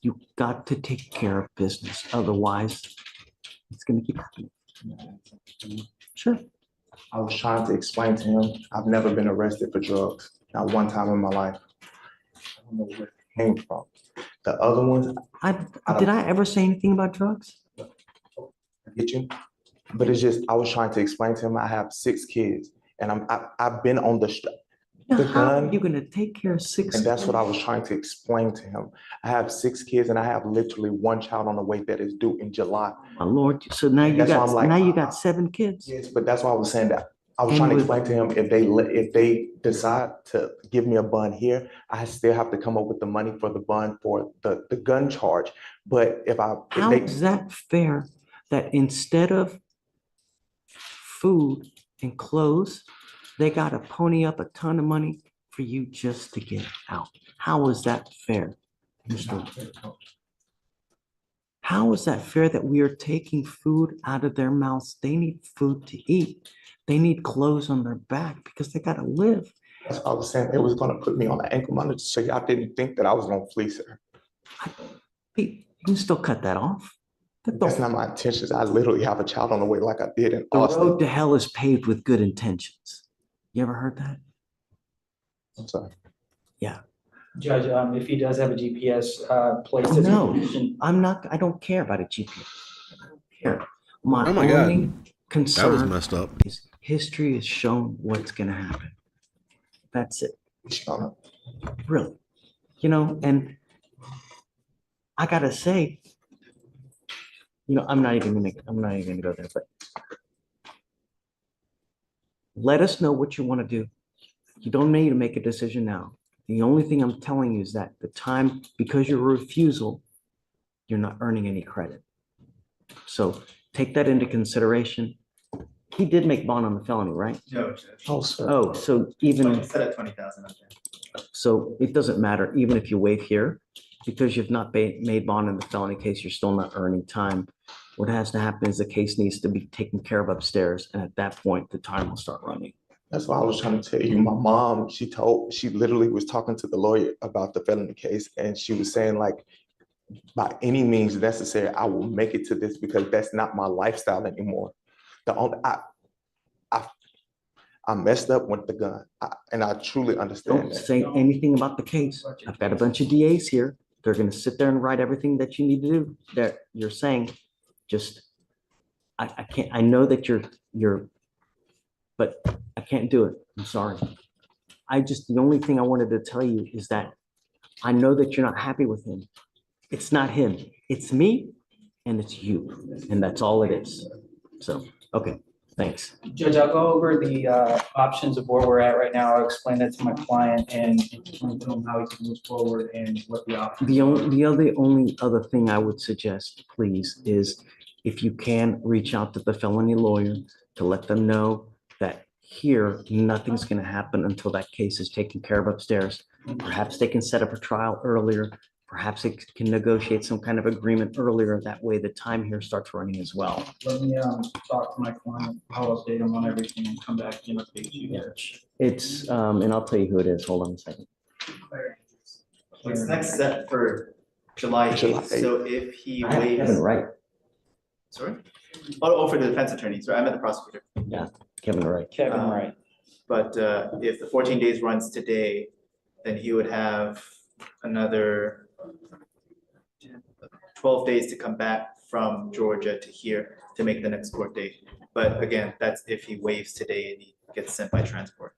You got to take care of business. Otherwise, it's going to keep happening. Sure. I was trying to explain to him, I've never been arrested for drugs, not one time in my life. I don't know where it came from. The other ones, Did I ever say anything about drugs? I get you, but it's just, I was trying to explain to him, I have 6 kids, and I've been on the Now, the how are gun, you going to take care of 6 and that's what I kids? was trying to explain to him. I have 6 kids, and I have literally 1 child on the way that is due in July. My Lord, so now you That's why got I'm like, now you got 7 kids. Yes, but that's why I was saying that. I was And trying to with- explain to him, if they decide to give me a bond here, I still have to come up with the money for the bond for the gun charge. But if How they, is that fair that instead of food and clothes, they got to pony up a ton of money for you just to get out? How is that fair, Mr. How is that fair that we are taking food out of their mouths? They need food to eat. They need clothes on their back because they got to live. that's what I was saying, it was gonna put me on an ankle monitor, so y'all didn't think that I was gonna fleece her. Pete, you can still cut that off. That's not my intentions. I literally have a child on the way like I did in The Austin. road to hell is paved with good intentions. You ever heard that? I'm sorry. Yeah. Judge, if he does have a GPS placed as a No, condition, I don't care about a GPS. I don't care. My Oh my God. only That was concern messed up. is history has shown what's gonna happen. That's it. Really. You know, and I gotta say, I'm not even gonna go there, but let us know what you want to do. You don't need to make a decision now. The only thing I'm telling you is that the time, because your refusal, you're not earning any credit. So take that into consideration. He did make bond on the felony, right? No, Judge. Oh, sir. Oh, so even, Set at 20,000. so it doesn't matter, even if you waive here, because you've not made bond in the felony case, you're still not earning time. What has to happen is the case needs to be taken care of upstairs, and at that point, the time will start running. That's why I was trying to tell you, my mom, she literally was talking to the lawyer about the felony case, and she was saying like, by any means necessary, I will make it to this because that's not my lifestyle anymore. I messed up with the gun, and I truly understand Don't that. say anything about the case. I've got a bunch of DAs here. They're gonna sit there and write everything that you need to do, that you're saying. Just, I can't, I know that you're, but I can't do it. I'm sorry. The only thing I wanted to tell you is that I know that you're not happy with him. It's not him, it's me, and it's you, and that's all it is. So, okay, thanks. Judge, I'll go over the options of where we're at right now. I'll explain that to my client and explain to him how he can move forward and what the options. The only other thing I would suggest, please, is if you can reach out to the felony lawyer to let them know that here, nothing's gonna happen until that case is taken care of upstairs. Perhaps they can set up a trial earlier. Perhaps it can negotiate some kind of agreement earlier. That way the time here starts running as well. Let me talk to my client, I'll update him on everything and come back and update you, Judge. It's, and I'll tell you who it is. Hold on a second. It's next set for July 8th, so if he I have waives. Kevin Wright. Sorry? Oh, for the defense attorney, sorry, I meant the prosecutor. Yeah, Kevin Wright. Kevin Wright. But if the 14 days runs today, then he would have another 12 days to come back from Georgia to here to make the next court date. But again, that's if he waives today and he gets sent by transport.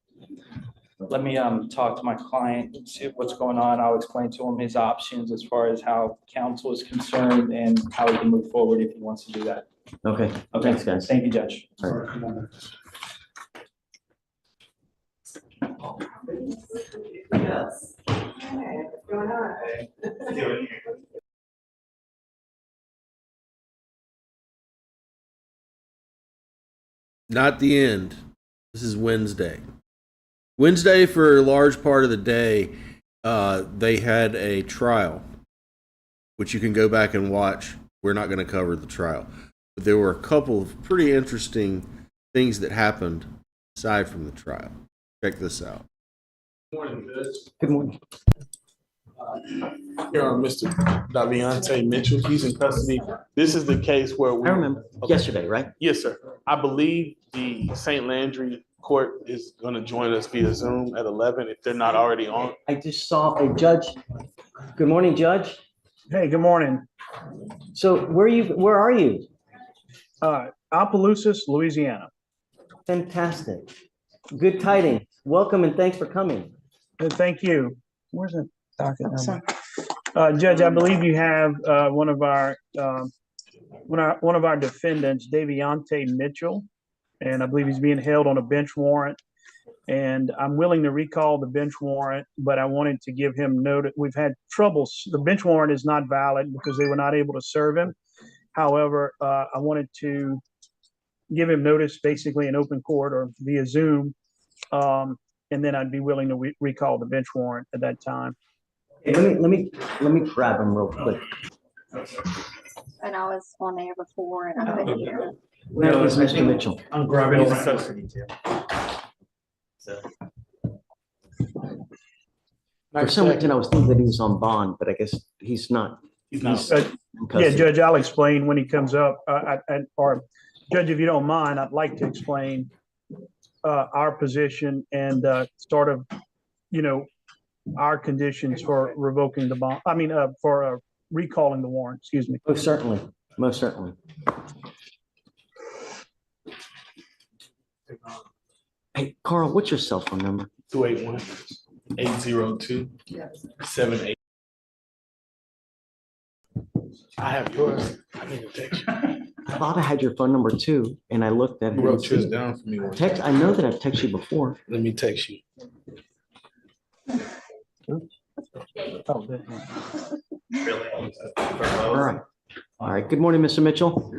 Let me talk to my client, see what's going on. I'll explain to him his options as far as how counsel is concerned and how he can move forward if he wants to do that. Okay, thanks, guys. Thank you, Judge. All right. Yes. What's going on? Not the end. This is Wednesday. Wednesday, for a large part of the day, they had a trial, which you can go back and watch. We're not going to cover the trial. But there were a couple of pretty interesting things that happened aside from the trial. Check this out. Morning, Judge. Good morning. Here are Mr. Daviante Mitchell. He's in custody. This is the case where we. I remember yesterday, right? Yes, sir. I believe the St. Landry Court is going to join us via Zoom at 11 if they're not already on. I just saw a judge. Good morning, Judge. Hey, good morning. So where are you? Opelousas, Louisiana. Fantastic. Good tidings. Welcome and thanks for coming. Thank you. Where's the docket number? Judge, I believe you have one of our defendants, Daviante Mitchell, and I believe he's being held on a bench warrant. And I'm willing to recall the bench warrant, but I wanted to give him notice. We've had troubles. The bench warrant is not valid because they were not able to serve him. However, I wanted to give him notice basically in open court or via Zoom. And then I'd be willing to recall the bench warrant at that time. Hey, let me grab him real quick. And I was on there before and I couldn't hear. Where is Mr. Mitchell? I'm grabbing his custody too. So. For some reason, I was thinking that he was on bond, but I guess he's not. He's not. Yeah, Judge, I'll explain when he comes up. Or Judge, if you don't mind, I'd like to explain our position and sort of, our conditions for revoking the bond. I mean, for recalling the warrant, excuse me. Most certainly, most certainly. Hey, Carl, what's your cell phone number? 281-802-78. I have yours. I need to text you. I thought I had your phone number too, and I looked at it. You wrote yours down for me. Text. I know that I've texted you before. Let me text you. All right. Good morning, Mr. Mitchell.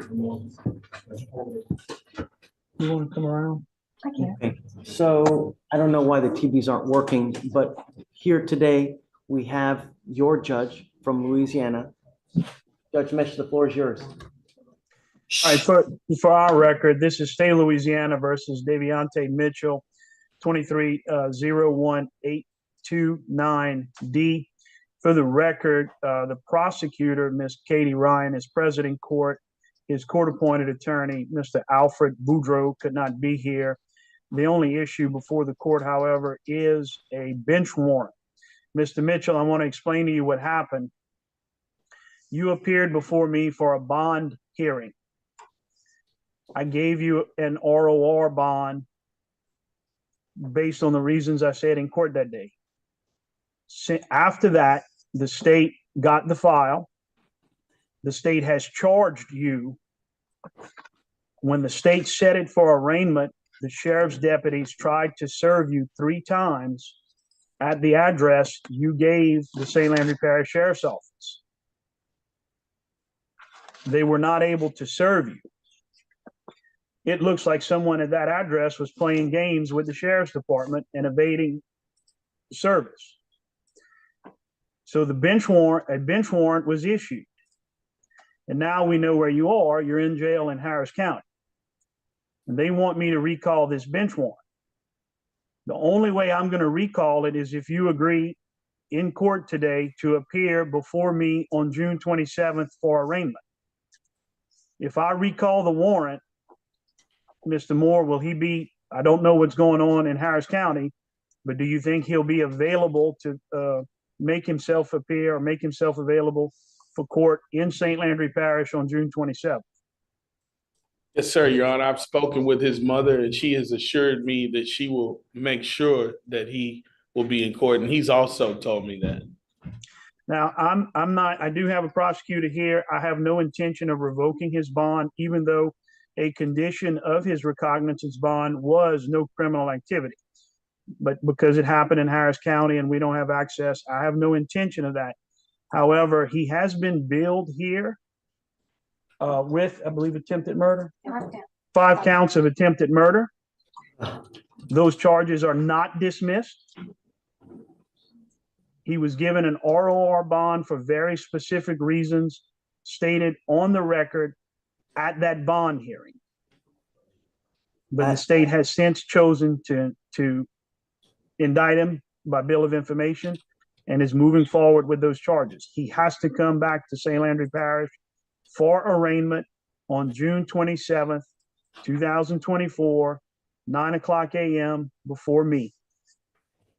You want to come around? Okay. So I don't know why the TVs aren't working, but here today we have your judge from Louisiana. Judge Mesh, the floor is yours. All right, for our record, this is State of Louisiana versus Daviante Mitchell, 23-01829D. For the record, the prosecutor, Ms. Katie Ryan, is present in court. His court-appointed attorney, Mr. Alfred Boudreaux, could not be here. The only issue before the court, however, is a bench warrant. Mr. Mitchell, I want to explain to you what happened. You appeared before me for a bond hearing. I gave you an ROR bond based on the reasons I said in court that day. After that, the state got the file. The state has charged you. When the state set it for arraignment, the sheriff's deputies tried to serve you 3 times at the address you gave the St. Landry Parish Sheriff's Office. They were not able to serve you. It looks like someone at that address was playing games with the sheriff's department and evading service. So a bench warrant was issued. And now we know where you are. You're in jail in Harris County. And they want me to recall this bench warrant. The only way I'm going to recall it is if you agree in court today to appear before me on June 27th for arraignment. If I recall the warrant, Mr. Moore, will he be, I don't know what's going on in Harris County, but do you think he'll be available to make himself appear or make himself available for court in St. Landry Parish on June 27th? Yes, sir, Your Honor. I've spoken with his mother and she has assured me that she will make sure that he will be in court. And he's also told me that. Now, I do have a prosecutor here. I have no intention of revoking his bond, even though a condition of his recognizance bond was no criminal activity. But because it happened in Harris County and we don't have access, I have no intention of that. However, he has been billed here with, I believe, attempted murder. 5 counts of attempted murder. Those charges are not dismissed. He was given an ROR bond for very specific reasons stated on the record at that bond hearing. But the state has since chosen to indict him by bill of information and is moving forward with those charges. He has to come back to St. Landry Parish for arraignment on June 27th, 2024, 9:00 a.m. before me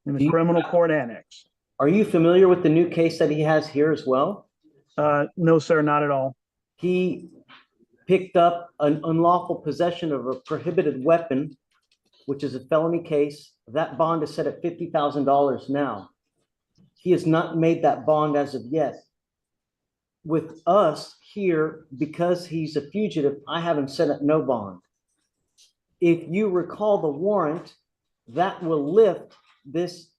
in the criminal court annex. Are you familiar with the new case that he has here as well? No, sir, not at all. He picked up an unlawful possession of a prohibited weapon, which is a felony case. That bond is set at $50,000 now. He has not made that bond as of yet. With us here, because he's a fugitive, I have him set at no bond. If you recall the warrant, that will lift this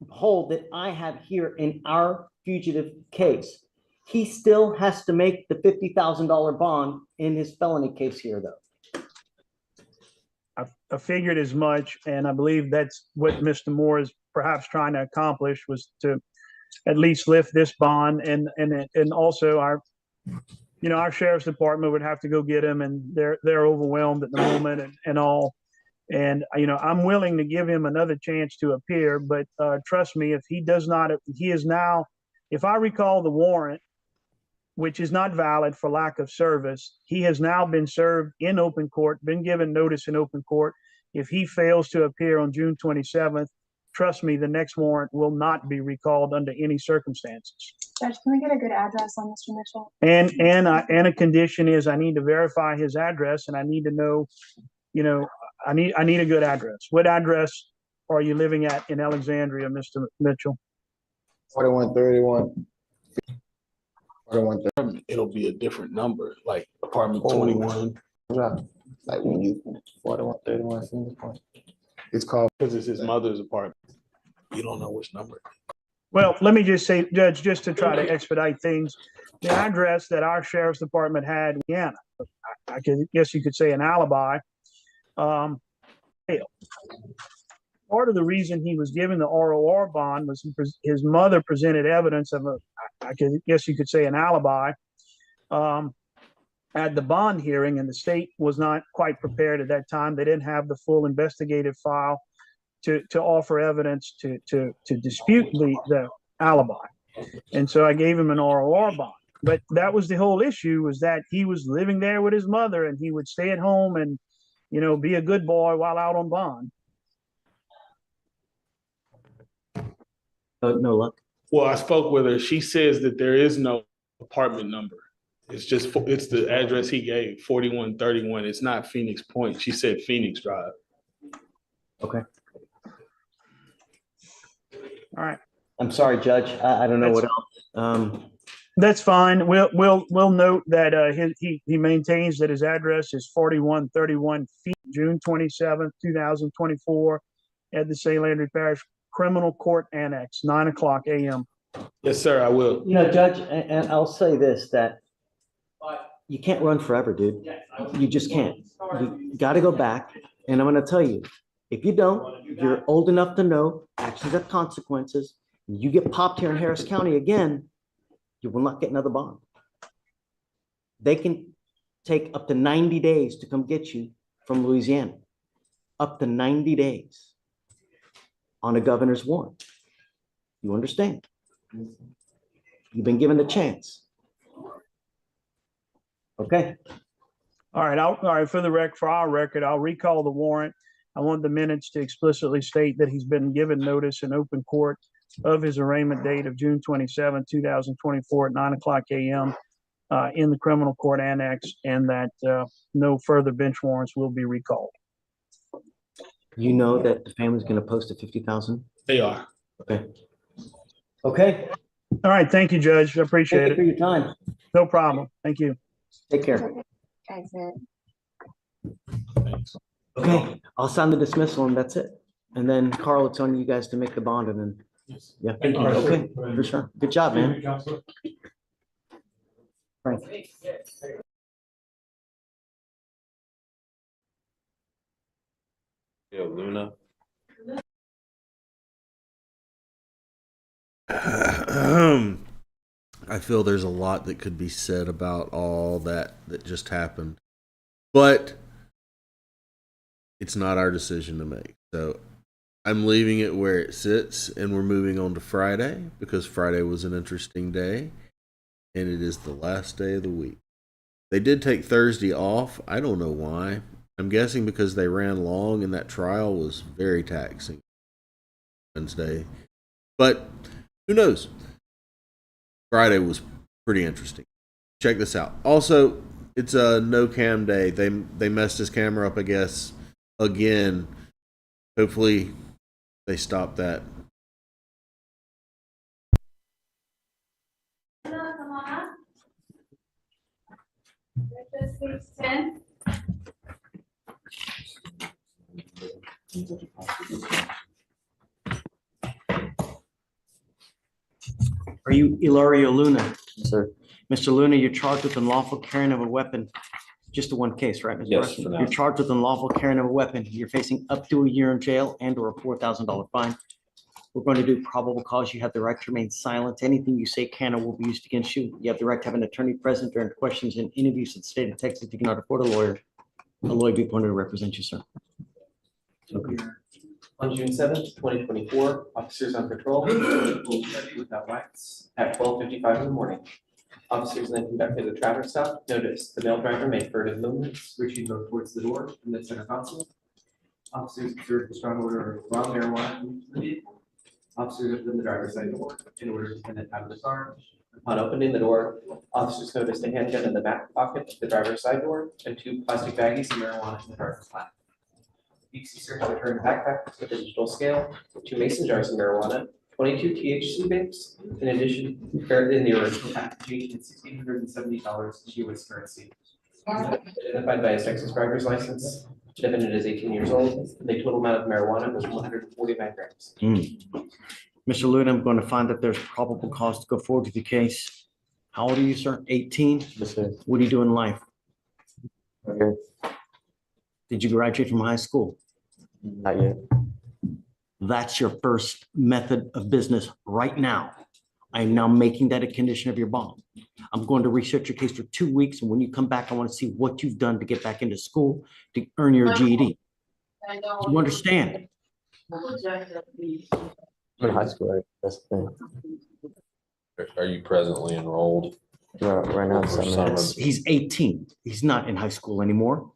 hold that I have here in our fugitive case. He still has to make the $50,000 bond in his felony case here, though. I figured as much, and I believe that's what Mr. Moore is perhaps trying to accomplish, was to at least lift this bond, and also our sheriff's department would have to go get him, and they're overwhelmed at the moment and all. And I'm willing to give him another chance to appear, but trust me, if he does not, he is now, if I recall the warrant, which is not valid for lack of service, he has now been served in open court, been given notice in open court. If he fails to appear on June 27th, trust me, the next warrant will not be recalled under any circumstances. Judge, can we get a good address on Mr. Mitchell? And a condition is I need to verify his address, and I need to know, I need a good address. What address are you living at in Alexandria, Mr. Mitchell? 4131. It'll be a different number, like apartment 21. Like when you 4131. It's called because it's his mother's apartment. You don't know which number. Well, let me just say, Judge, just to try to expedite things, the address that our sheriff's department had in Indiana, I guess you could say an alibi. Part of the reason he was given the ROR bond was his mother presented evidence of I guess you could say an alibi at the bond hearing, and the state was not quite prepared at that time. They didn't have the full investigative file to offer evidence to dispute the alibi. And so I gave him an ROR bond. But that was the whole issue, was that he was living there with his mother, and he would stay at home and be a good boy while out on bond. No luck. Well, I spoke with her. She says that there is no apartment number. It's the address he gave, 4131. It's not Phoenix Point. She said Phoenix Drive. Okay. All right. I'm sorry, Judge. I don't know what else. That's fine. We'll note that he maintains that his address is 4131 June 27th, 2024 at the St. Landry Parish Criminal Court Annex, 9:00 a.m. Yes, sir, I will. Judge, and I'll say this, that you can't run forever, dude. You just can't. You got to go back. And I'm going to tell you, if you don't, you're old enough to know actions have consequences. You get popped here in Harris County again, you will not get another bond. They can take up to 90 days to come get you from Louisiana. Up to 90 days on a governor's warrant. You understand? You've been given a chance. Okay. All right. For our record, I'll recall the warrant. I want the minutes to explicitly state that he's been given notice in open court of his arraignment date of June 27, 2024 at 9:00 a.m. In the criminal court annex, and that no further bench warrants will be recalled. You know that the family's going to post a 50,000? They are. Okay. Okay. All right. Thank you, Judge. I appreciate Thank you for your time. No problem. Thank you. Take care. Okay. I'll sign the dismissal and that's it. And then Carl, it's on you guys to make the bond and then, yeah. Thank you. Okay, for sure. Good job, man. Frank. Yo, Luna. I I feel there's a lot that could be said about all that just happened, but it's not our decision to make. So I'm leaving it where it sits, and we're moving on to Friday because Friday was an interesting day, and it is the last day of the week. They did take Thursday off. I don't know why. I'm guessing because they ran long and that trial was very taxing Wednesday. But who knows? Friday was pretty interesting. Check this out. Also, it's a no cam day. They messed his camera up, I guess, again. Hopefully they stop that. Come on up. This is 10. Are you Ilario Luna? Sir. Mr. Luna, you're charged with unlawful carrying of a weapon. Just the one case, right, Mr. Yes, Rushing? for now. You're charged with unlawful carrying of a weapon. You're facing up to a year in jail and or a $4,000 fine. We're going to do probable cause. You have the right to remain silent. Anything you say can or will be used against you. You have the right to have an attorney present during questions and interviews in the state of Texas. If you cannot afford a lawyer will be appointed to represent you, sir. On June 7th, 2024, officers on patrol without lights at 12:55 in the morning. Officers then conducted a traffic stop. Notice the male driver made furtive movements, reaching both towards the door and the center console. Officers observed a strong odor of raw marijuana in the vehicle. Officers opened the driver's side door in order to get it out of the car. Upon opening the door, officers noticed a handgun in the back pocket of the driver's side door and 2 plastic baggies of marijuana in the driver's lap. BC search returned a backpack with a digital scale, 2 mason jars of marijuana, 22 THC vapes, in addition, compared in the original packaging, and $1,670 US currency. Identified by his Texas driver's license, defendant is 18 years old. The total amount of marijuana was 149 grams. Mr. Luna, I'm going to find that there's probable cause to go forward with the case. How old are you, sir? 18? Yes, sir. What do you do in life? Okay. Did you graduate from high school? Not yet. That's your first method of business right now. I am now making that a condition of your bond. I'm going to research your case for 2 weeks, and when you come back, I want to see what you've done to get back into school to earn your GED. Do you understand? I'm in high school, right? That's the thing. Are you presently enrolled? Right now, it's For summer. summer. He's 18. He's not in high school anymore.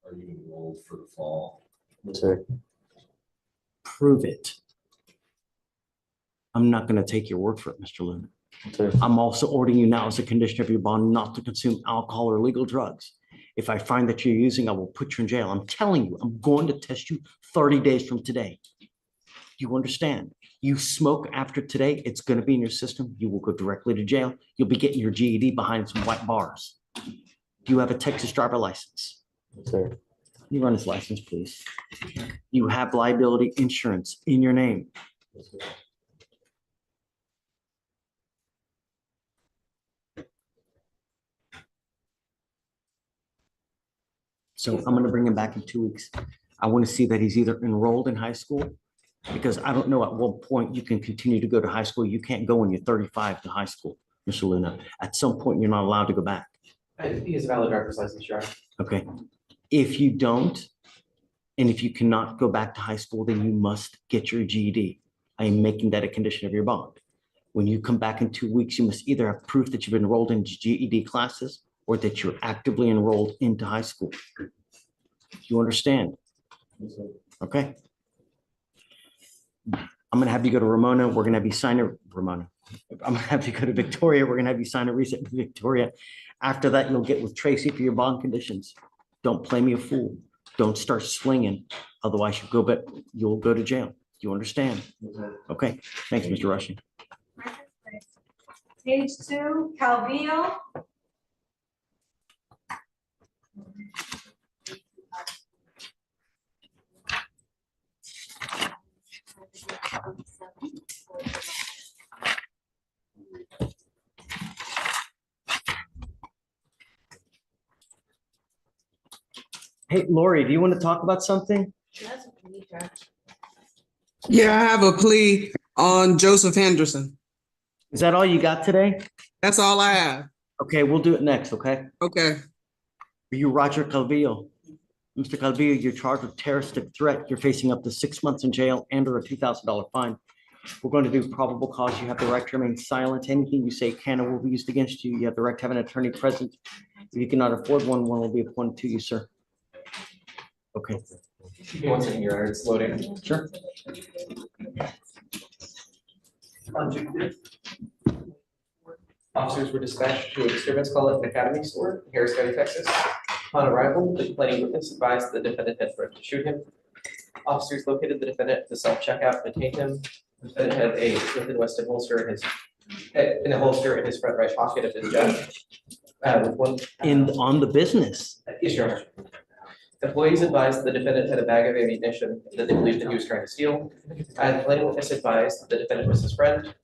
Are you enrolled for the fall? Yes, sir. Prove it. I'm not going to take your word for it, Mr. Luna. Sir. I'm also ordering you now as a condition of your bond not to consume alcohol or illegal drugs. If I find that you're using, I will put you in jail. I'm telling you, I'm going to test you 30 days from today. Do you understand? You smoke after today, it's going to be in your system. You will go directly to jail. You'll be getting your GED behind some white bars. Do you have a Texas driver license? Yes, sir. You run his license, please. You have liability insurance in your name. Yes, sir. So I'm going to bring him back in 2 weeks. I want to see that he's either enrolled in high school, because I don't know at what point you can continue to go to high school. You can't go when you're 35 to high school, Mr. Luna. At some point, you're not allowed to go back. He has a valid driver's license, Your Honor. Okay. If you don't, and if you cannot go back to high school, then you must get your GED. I am making that a condition of your bond. When you come back in 2 weeks, you must either have proof that you've enrolled in GED classes or that you're actively enrolled into high school. You understand? Okay. I'm gonna have you go to Ramona. We're gonna have you sign a Ramona. I'm gonna have you go to Victoria. We're gonna have you sign a receipt with Victoria. After that, you'll get with Tracy for your bond conditions. Don't play me a fool. Don't start slinging. Otherwise, you'll go to jail. You understand? Okay. Thanks, Mr. Rushing. Page 2, Calvillo. Hey, Lori, do you want to talk about something? Yeah, I have a plea on Joseph Henderson. Is that all you got today? That's all I have. Okay, we'll do it next, okay? Okay. Are you Roger Calvillo? Mr. Calvillo, you're charged with terroristic threat. You're facing up to 6 months in jail and or a $2,000 fine. We're going to do probable cause. You have the right to remain silent. Anything you say can or will be used against you. You have the right to have an attorney present. If you cannot afford one, one will be appointed to you, sir. Okay. Give me 1 second, Your Honor, it's loading. Sure. On June 5th, officers were dispatched to a disturbance call at the Academy store in Harris County, Texas. Upon arrival, the complaining witness advised the defendant had threatened to shoot him. Officers located the defendant at the self-checkout and detained him. The defendant had a Smith & Wesson holster in a holster in his front right pocket of his jacket. With one On the business. Yes, Your Honor. Employees advised the defendant had a bag of ammunition that they believed that he was trying to steal. The complaining witness advised that the defendant was his friend.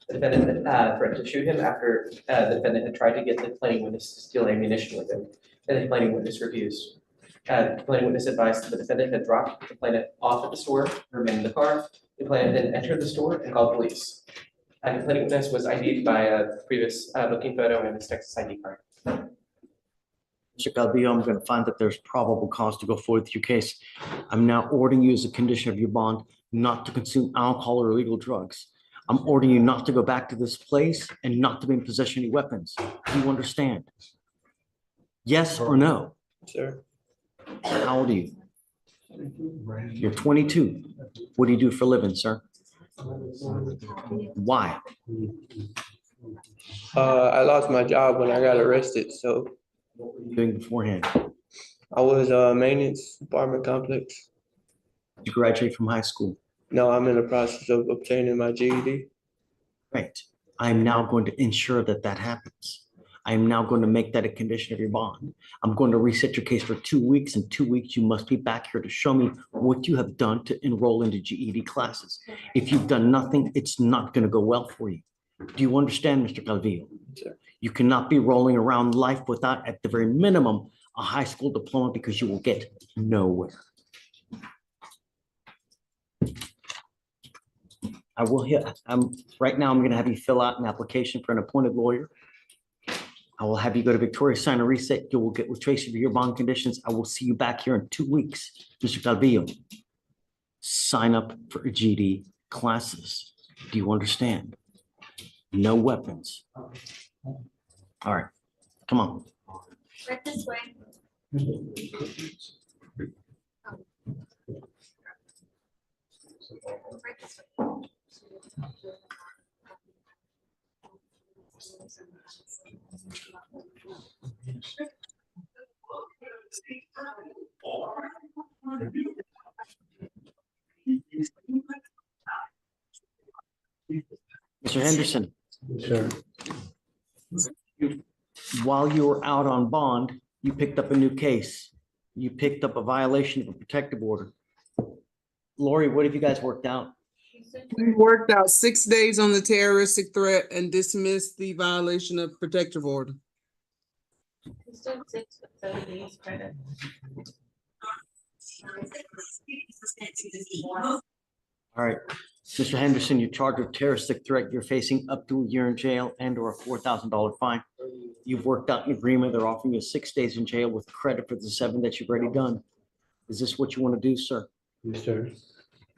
The defendant threatened to shoot him after the defendant had tried to get the complaining witness to steal ammunition with him, and the complaining witness refused. The complaining witness advised that the defendant had dropped the complainant off at the store, remained in the car. The complainant then entered the store and called police. The complaining witness was ID'd by a previous booking photo and his Texas ID card. Mr. Calvillo, I'm going to find that there's probable cause to go forward with your case. I'm now ordering you as a condition of your bond not to consume alcohol or illegal drugs. I'm ordering you not to go back to this place and not to be in possession of any weapons. Do you understand? Yes or no? Sir. How old are you? You're 22. What do you do for a living, sir? Why? I lost my job when I got arrested, so. What were you doing beforehand? I was maintenance apartment complex. Did you graduate from high school? No, I'm in the process of obtaining my GED. Great. I'm now going to ensure that that happens. I am now going to make that a condition of your bond. I'm going to reset your case for 2 weeks. In 2 weeks, you must be back here to show me what you have done to enroll into GED classes. If you've done nothing, it's not going to go well for you. Do you understand, Mr. Calvillo? Sure. You cannot be rolling around life without, at the very minimum, a high school diploma because you will get nowhere. I will hit, right now, I'm going to have you fill out an application for an appointed lawyer. I will have you go to Victoria, sign a reset. You will get with Tracy for your bond conditions. I will see you back here in 2 weeks. Mr. Calvillo, sign up for GD classes. Do you understand? No weapons. All right, come on. Right this way. Right this way. Mr. Henderson. Sure. While you were out on bond, you picked up a new case. You picked up a violation of a protective order. Lori, what have you guys worked out? We worked out 6 days on the terroristic threat and dismissed the violation of protective order. He's doing 6 with 7 days credit. All right, Mr. Henderson, you're charged with terroristic threat. You're facing up to a year in jail and or a $4,000 fine. You've worked out an agreement. They're offering you 6 days in jail with credit for the 7 that you've already done. Is this what you want to do, sir? Yes, sir.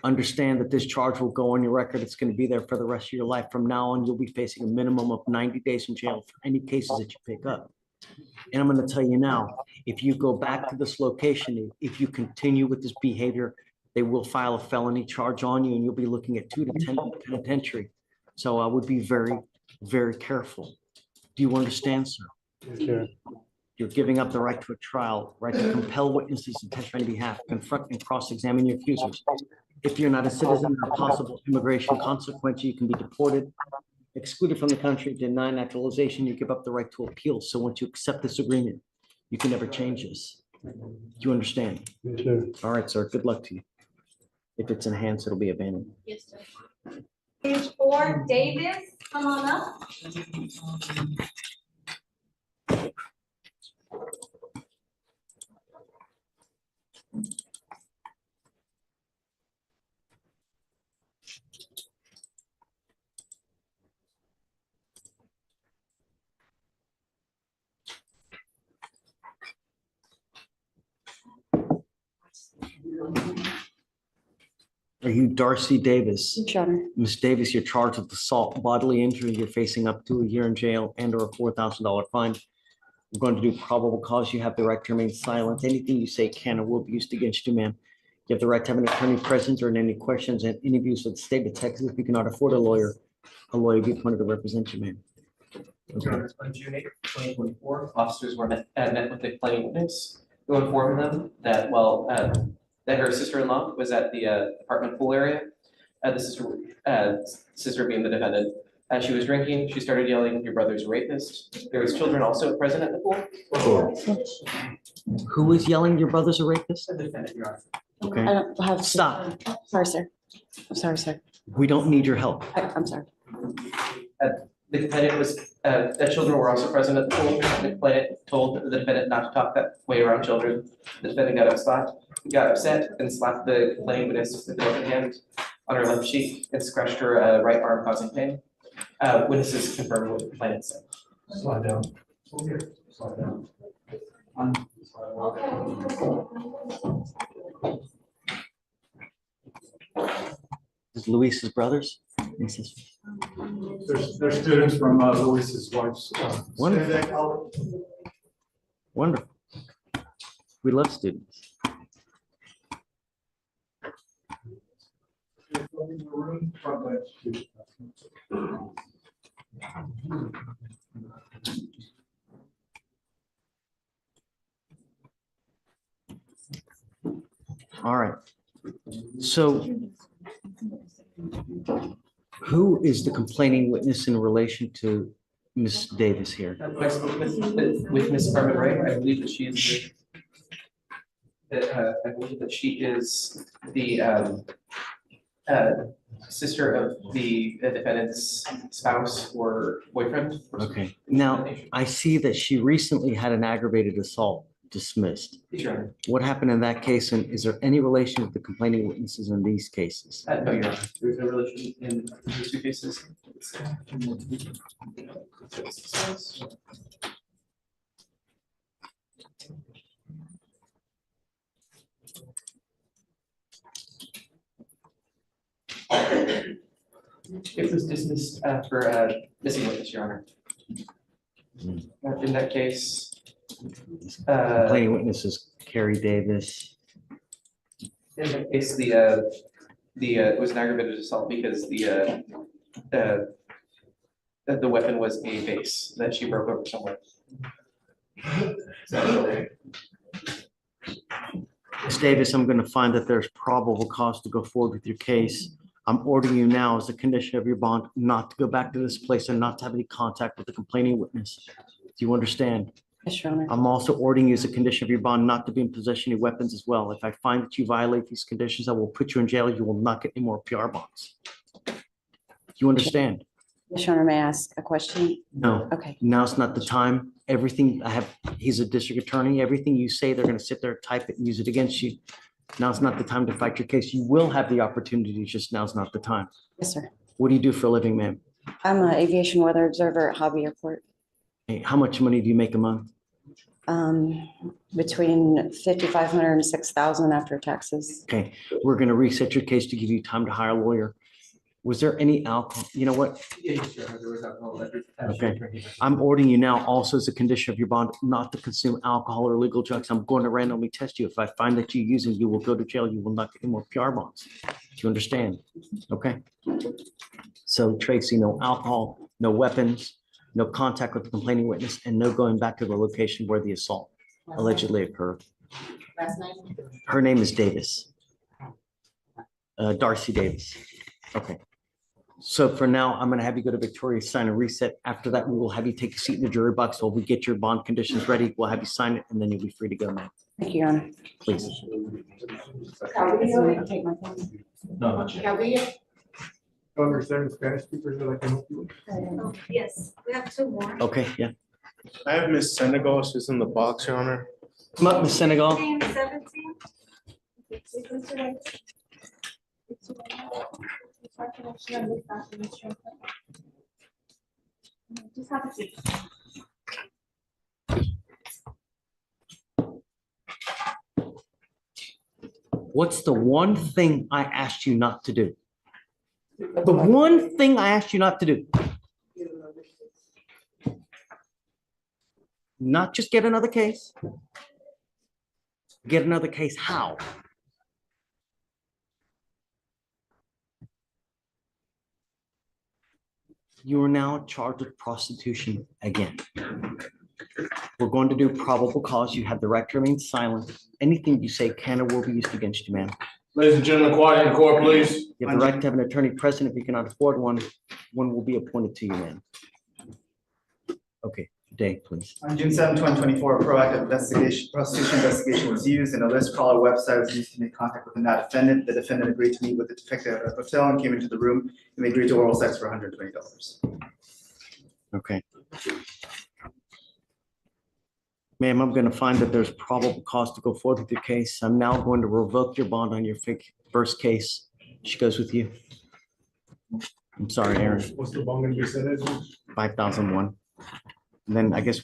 Understand that this charge will go on your record. It's going to be there for the rest of your life. From now on, you'll be facing a minimum of 90 days in jail for any cases that you pick up. And I'm going to tell you now, if you go back to this location, if you continue with this behavior, they will file a felony charge on you and you'll be looking at 2 to 10 penitentiary. So I would be very, very careful. Do you understand, sir? Yes, sir. You're giving up the right to a trial, right to compel witnesses to testify on your behalf, confront and cross-examine your accusers. If you're not a citizen or possible immigration consequence, you can be deported, excluded from the country, denied naturalization, you give up the right to appeal. So once you accept this agreement, you can never change this. Do you understand? Yes, sir. All right, sir. Good luck to you. If it's enhanced, it'll be abandoned. Yes, sir. Page 4, Davis, come on up. Are you Darcy Davis? Your Honor. Ms. Davis, you're charged with assault, bodily injury. You're facing up to a year in jail and or a $4,000 fine. We're going to do probable cause. You have the right to remain silent. Anything you say can or will be used against you, ma'am. You have the right to have an attorney present or in any questions and interviews with the state of Texas. If you cannot afford a lawyer will be appointed to represent you, ma'am. Your Honor, on June 8th, 2024, officers were met with the complaining witness who informed them that, that her sister-in-law was at the apartment pool area. The sister being the defendant. As she was drinking, she started yelling, "Your brother's a rapist." There was children also present at the pool. Who was yelling, "Your brother's a rapist"? The defendant, Your Honor. Okay. I don't have. Stop. Sorry, sir. I'm sorry, sir. We don't need your help. I'm sorry. The defendant was, the children were also present at the pool. The defendant told the defendant not to talk that way around children. The defendant got upset and slapped the complaining witness with the open hand on her left cheek and scratched her right arm, causing pain. Witnesses confirmed what the complainant said. Slide down. Slide down. Is Luis's brothers? They're students from Luis's wife's. Wonderful. Wonderful. We love students. All right. So who is the complaining witness in relation to Ms. Davis here? When I spoke with Ms. Carmen Ray, I believe that she is I believe that she is the sister of the defendant's spouse or boyfriend. Okay. Now, I see that she recently had an aggravated assault dismissed. Sure. What happened in that case, and is there any relation with the complaining witnesses in these cases? No, Your Honor. There's no relation in these two cases. It was dismissed for missing witness, Your Honor. In that case, Complaining witnesses, Carrie Davis. in that case, it was an aggravated assault because the weapon was a vase that she broke over somewhere. Ms. Davis, I'm going to find that there's probable cause to go forward with your case. I'm ordering you now as a condition of your bond not to go back to this place and not to have any contact with the complaining witness. Do you understand? Yes, Your Honor. I'm also ordering you as a condition of your bond not to be in possession of weapons as well. If I find that you violate these conditions, I will put you in jail. You will not get any more PR bonds. Do you understand? Yes, Your Honor, may I ask a question? No. Okay. Now's not the time. Everything he's a district attorney. Everything you say, they're going to sit there, type it, and use it against you. Now's not the time to fight your case. You will have the opportunity, just now's not the time. Yes, sir. What do you do for a living, ma'am? I'm an aviation weather observer at Hobby Airport. Hey, how much money do you make a month? Between 5,500 and 6,000 after taxes. Okay, we're going to reset your case to give you time to hire a lawyer. Was there any alcohol? You know what? Yes, Your Honor, there was alcohol. Okay, I'm ordering you now also as a condition of your bond not to consume alcohol or illegal drugs. I'm going to randomly test you. If I find that you're using, you will go to jail. You will not get any more PR bonds. Do you understand? Okay. So Tracy, no alcohol, no weapons, no contact with the complaining witness, and no going back to the location where the assault allegedly occurred. Last name? Her name is Davis. Darcy Davis. Okay. So for now, I'm going to have you go to Victoria, sign a reset. After that, we will have you take a seat in the jury box while we get your bond conditions ready. We'll have you sign it, and then you'll be free to go now. Thank you, Your Honor. Please. Take my phone. No, not yet. Do you understand Spanish speakers that I can help you with? Yes, we have two more. Okay, yeah. I have Miss Senegal. She's in the box, Your Honor. Come up, Miss Senegal. 17. Just have a seat. What's the one thing I asked you not to do? The one thing I asked you not to do. Not just get another case. Get another case how? You are now charged with prostitution again. We're going to do probable cause. You have the right to remain silent. Anything you say can or will be used against you, ma'am. Ladies and gentlemen, quiet in court, please. You have the right to have an attorney present. If you cannot afford one, one will be appointed to you, ma'am. Okay, Day, please. On June 7, 2024, a proactive prostitution investigation was used, and a list crawler website was used to make contact with the now defendant. The defendant agreed to meet with the detective at a hotel and came into the room, and they agreed to oral sex for $120. Okay. Ma'am, I'm going to find that there's probable cause to go forward with your case. I'm now going to revoke your bond on your first case. She goes with you. I'm sorry, Aaron. What's the bond gonna be set as? 5,001. And then I guess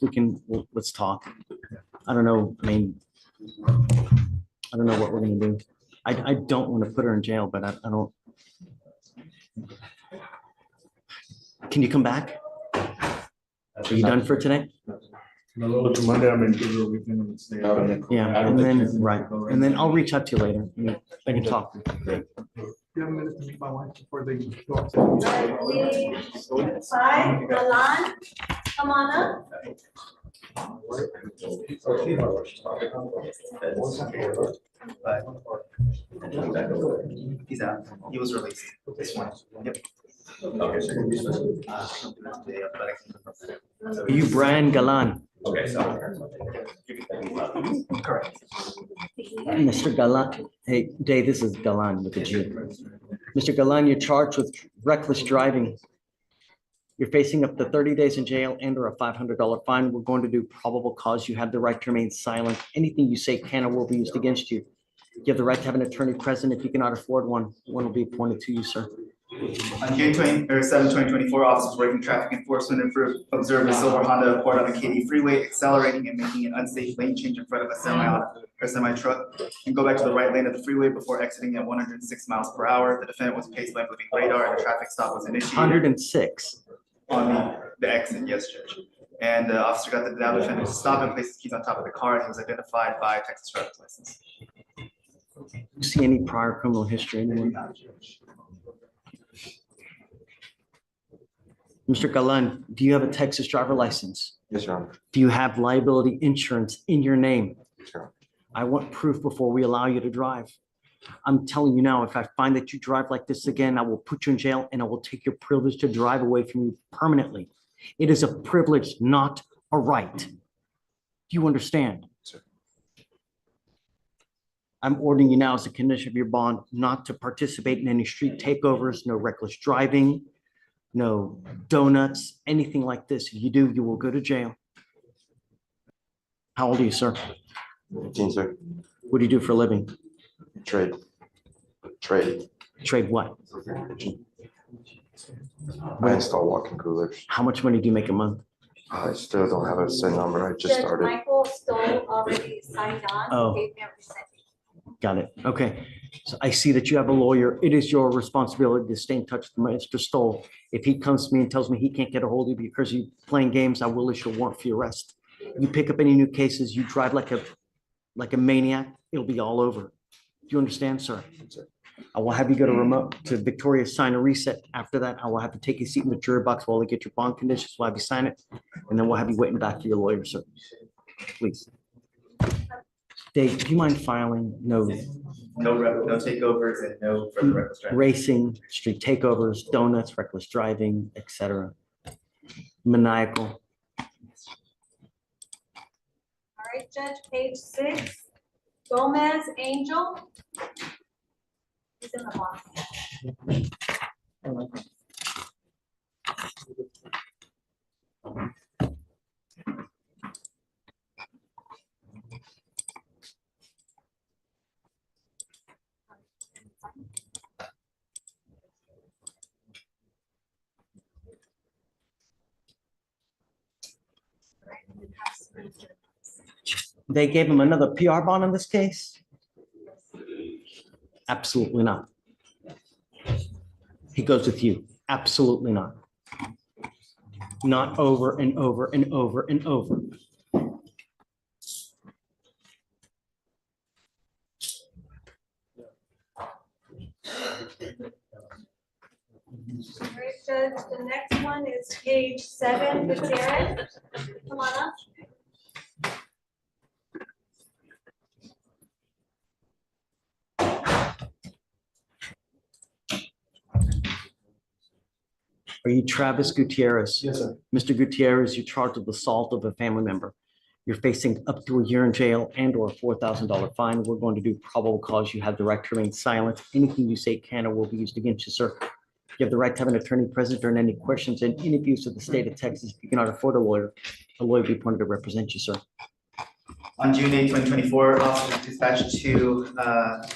let's talk. I don't know. I mean, I don't know what we're going to do. I don't want to put her in jail, but I don't. Can you come back? Are you done for today? No, to Monday, I'm in Israel weekend. I'm staying. Yeah, and then, right, and then I'll reach out to you later. I can talk. You have a minute to meet my wife before they go up. Five, Milan, come on up. He's out. He was released this morning. Yep. Are you Brian Galan? Okay, so. Correct. Mr. Galan, hey, Dave, this is Galan with a G. Mr. Galan, you're charged with reckless driving. You're facing up to 30 days in jail and or a $500 fine. We're going to do probable cause. You have the right to remain silent. Anything you say can or will be used against you. You have the right to have an attorney present. If you cannot afford one, one will be appointed to you, sir. On June 7, 2024, officers working traffic enforcement observed a silver Honda Accord on the KD freeway accelerating and making an unsafe lane change in front of a semi truck and go back to the right lane of the freeway before exiting at 106 miles per hour. The defendant was paced by moving radar and a traffic stop was initiated. 106. On the exit, yes, Judge. And the officer got the now defendant to stop and place his keys on top of the car, and he was identified by Texas driver's license. You see any prior criminal history anywhere? Mr. Galan, do you have a Texas driver license? Yes, Your Honor. Do you have liability insurance in your name? Sure. I want proof before we allow you to drive. I'm telling you now, if I find that you drive like this again, I will put you in jail and I will take your privilege to drive away from you permanently. It is a privilege, not a right. Do you understand? Sir. I'm ordering you now as a condition of your bond not to participate in any street takeovers, no reckless driving, no donuts, anything like this. If you do, you will go to jail. How old are you, sir? 15, sir. What do you do for a living? Trade. Trade what? I install walk-in coolers. How much money do you make a month? I still don't have a set number. I just Judge started. Michael Stoll already signed on. Oh. Gave me a percentage. Got it. Okay. So I see that you have a lawyer. It is your responsibility to stay in touch with Mr. Stoll. If he comes to me and tells me he can't get a hold of you because you're playing games, I will issue a warrant for your arrest. You pick up any new cases, you drive like a maniac, it'll be all over. Do you understand, sir? I will have you go to Victoria, sign a reset. After that, I will have to take a seat in the jury box while they get your bond conditions. We'll have you sign it, and then we'll have you waiting back for your lawyer, sir. Please. Dave, do you mind filing No takeovers and no further reckless driving. racing, street takeovers, donuts, reckless driving, etc. Maniacal. All right, Judge, page 6, Gomez Angel. He's in the box. They gave him another PR bond in this case? Absolutely not. He goes with you. Absolutely not. Not over and over and over and over. All right, Judge, the next one is page 7, Gutierrez. Come on up. Are you Travis Gutierrez? Yes, sir. Mr. Gutierrez, you're charged with assault of a family member. You're facing up to a year in jail and or a $4,000 fine. We're going to do probable cause. You have the right to remain silent. Anything you say can or will be used against you, sir. You have the right to have an attorney present during any questions and interviews with the state of Texas. If you cannot afford a lawyer will be appointed to represent you, sir. On June 8, 2024, officers dispatched to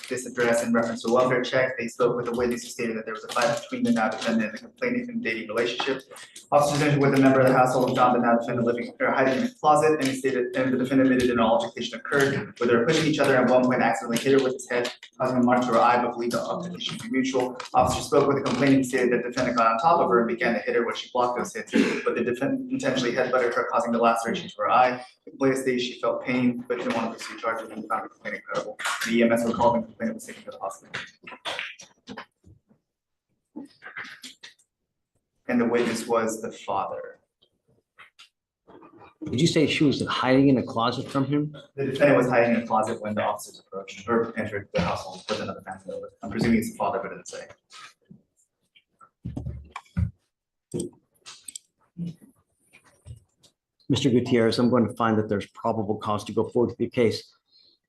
this address in reference to a welfare check. They spoke with a witness who stated that there was a fight between the now defendant and the complainant in a dating relationship. Officers entered with a member of the household and found the now defendant living or hiding in a closet, and he stated, and the defendant admitted an altercation occurred where they were pushing each other and at one point accidentally hit her with his head, causing a mark to her eye, but believed the altercation to be mutual. Officers spoke with the complainant who stated that the defendant got on top of her and began to hit her when she blocked those hits, but the defendant intentionally headbutted her, causing the laceration to her eye. The complainant stated she felt pain, but didn't want to pursue charges and found the complainant credible. The EMS were called and the complainant was taken to the hospital. And the witness was the father. Did you say she was hiding in a closet from him? The defendant was hiding in a closet when the officers approached or entered the household with another family member. I'm presuming it's the father, but it didn't say. Mr. Gutierrez, I'm going to find that there's probable cause to go forward with your case.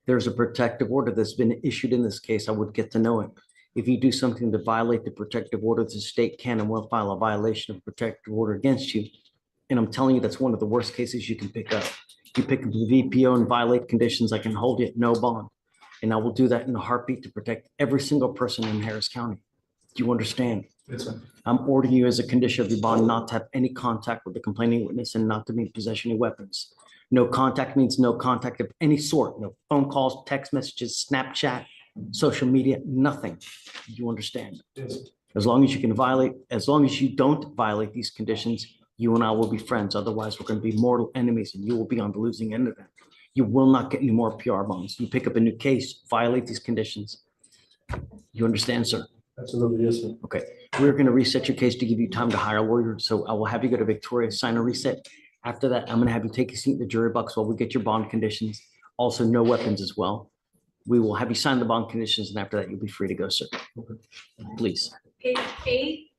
There's a protective order that's been issued in this case. I would get to know it. If you do something to violate the protective order, the state can and will file a violation of protective order against you. And I'm telling you, that's one of the worst cases you can pick up. You pick up the VPO and violate conditions, I can hold you at no bond. And I will do that in a heartbeat to protect every single person in Harris County. Do you understand? Yes, sir. I'm ordering you as a condition of your bond not to have any contact with the complaining witness and not to be in possession of weapons. No contact means no contact of any sort. No phone calls, text messages, Snapchat, social media, nothing. Do you understand? Yes. As long as you can violate, as long as you don't violate these conditions, you and I will be friends. Otherwise, we're going to be mortal enemies and you will be on the losing end of that. You will not get any more PR bonds. You pick up a new case, violate these conditions. You understand, sir? Absolutely, yes, sir. Okay, we're going to reset your case to give you time to hire a lawyer. So I will have you go to Victoria, sign a reset. After that, I'm going to have you take a seat in the jury box while we get your bond conditions. Also, no weapons as well. We will have you sign the bond conditions, and after that, you'll be free to go, sir. Please. Page 8,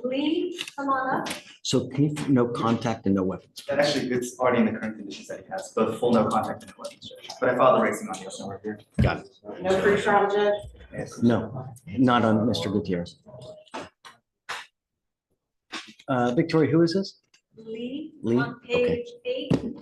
Lee, come on up. So can you, no contact and no weapons? That actually, it's already in the current conditions that he has, both full no contact and no weapons. But I filed the racing on yes, right here. Got it. No free trial, Judge? Yes. No, not on Mr. Gutierrez. Victoria, who is this? Lee, Lee? on page 8.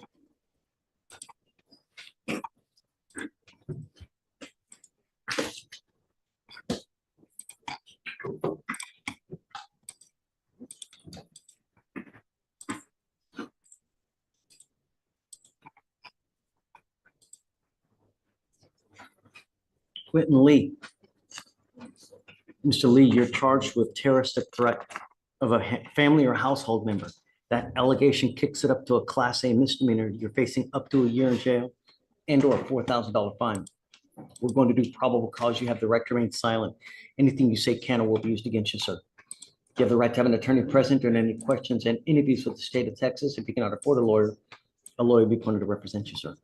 Quentin Lee. Mr. Lee, you're charged with terroristic threat of a family or household member. That allegation kicks it up to a Class A misdemeanor. You're facing up to a year in jail and or a $4,000 fine. We're going to do probable cause. You have the right to remain silent. Anything you say can or will be used against you, sir. You have the right to have an attorney present during any questions and interviews with the state of Texas. If you cannot afford a lawyer will be appointed to represent you, sir.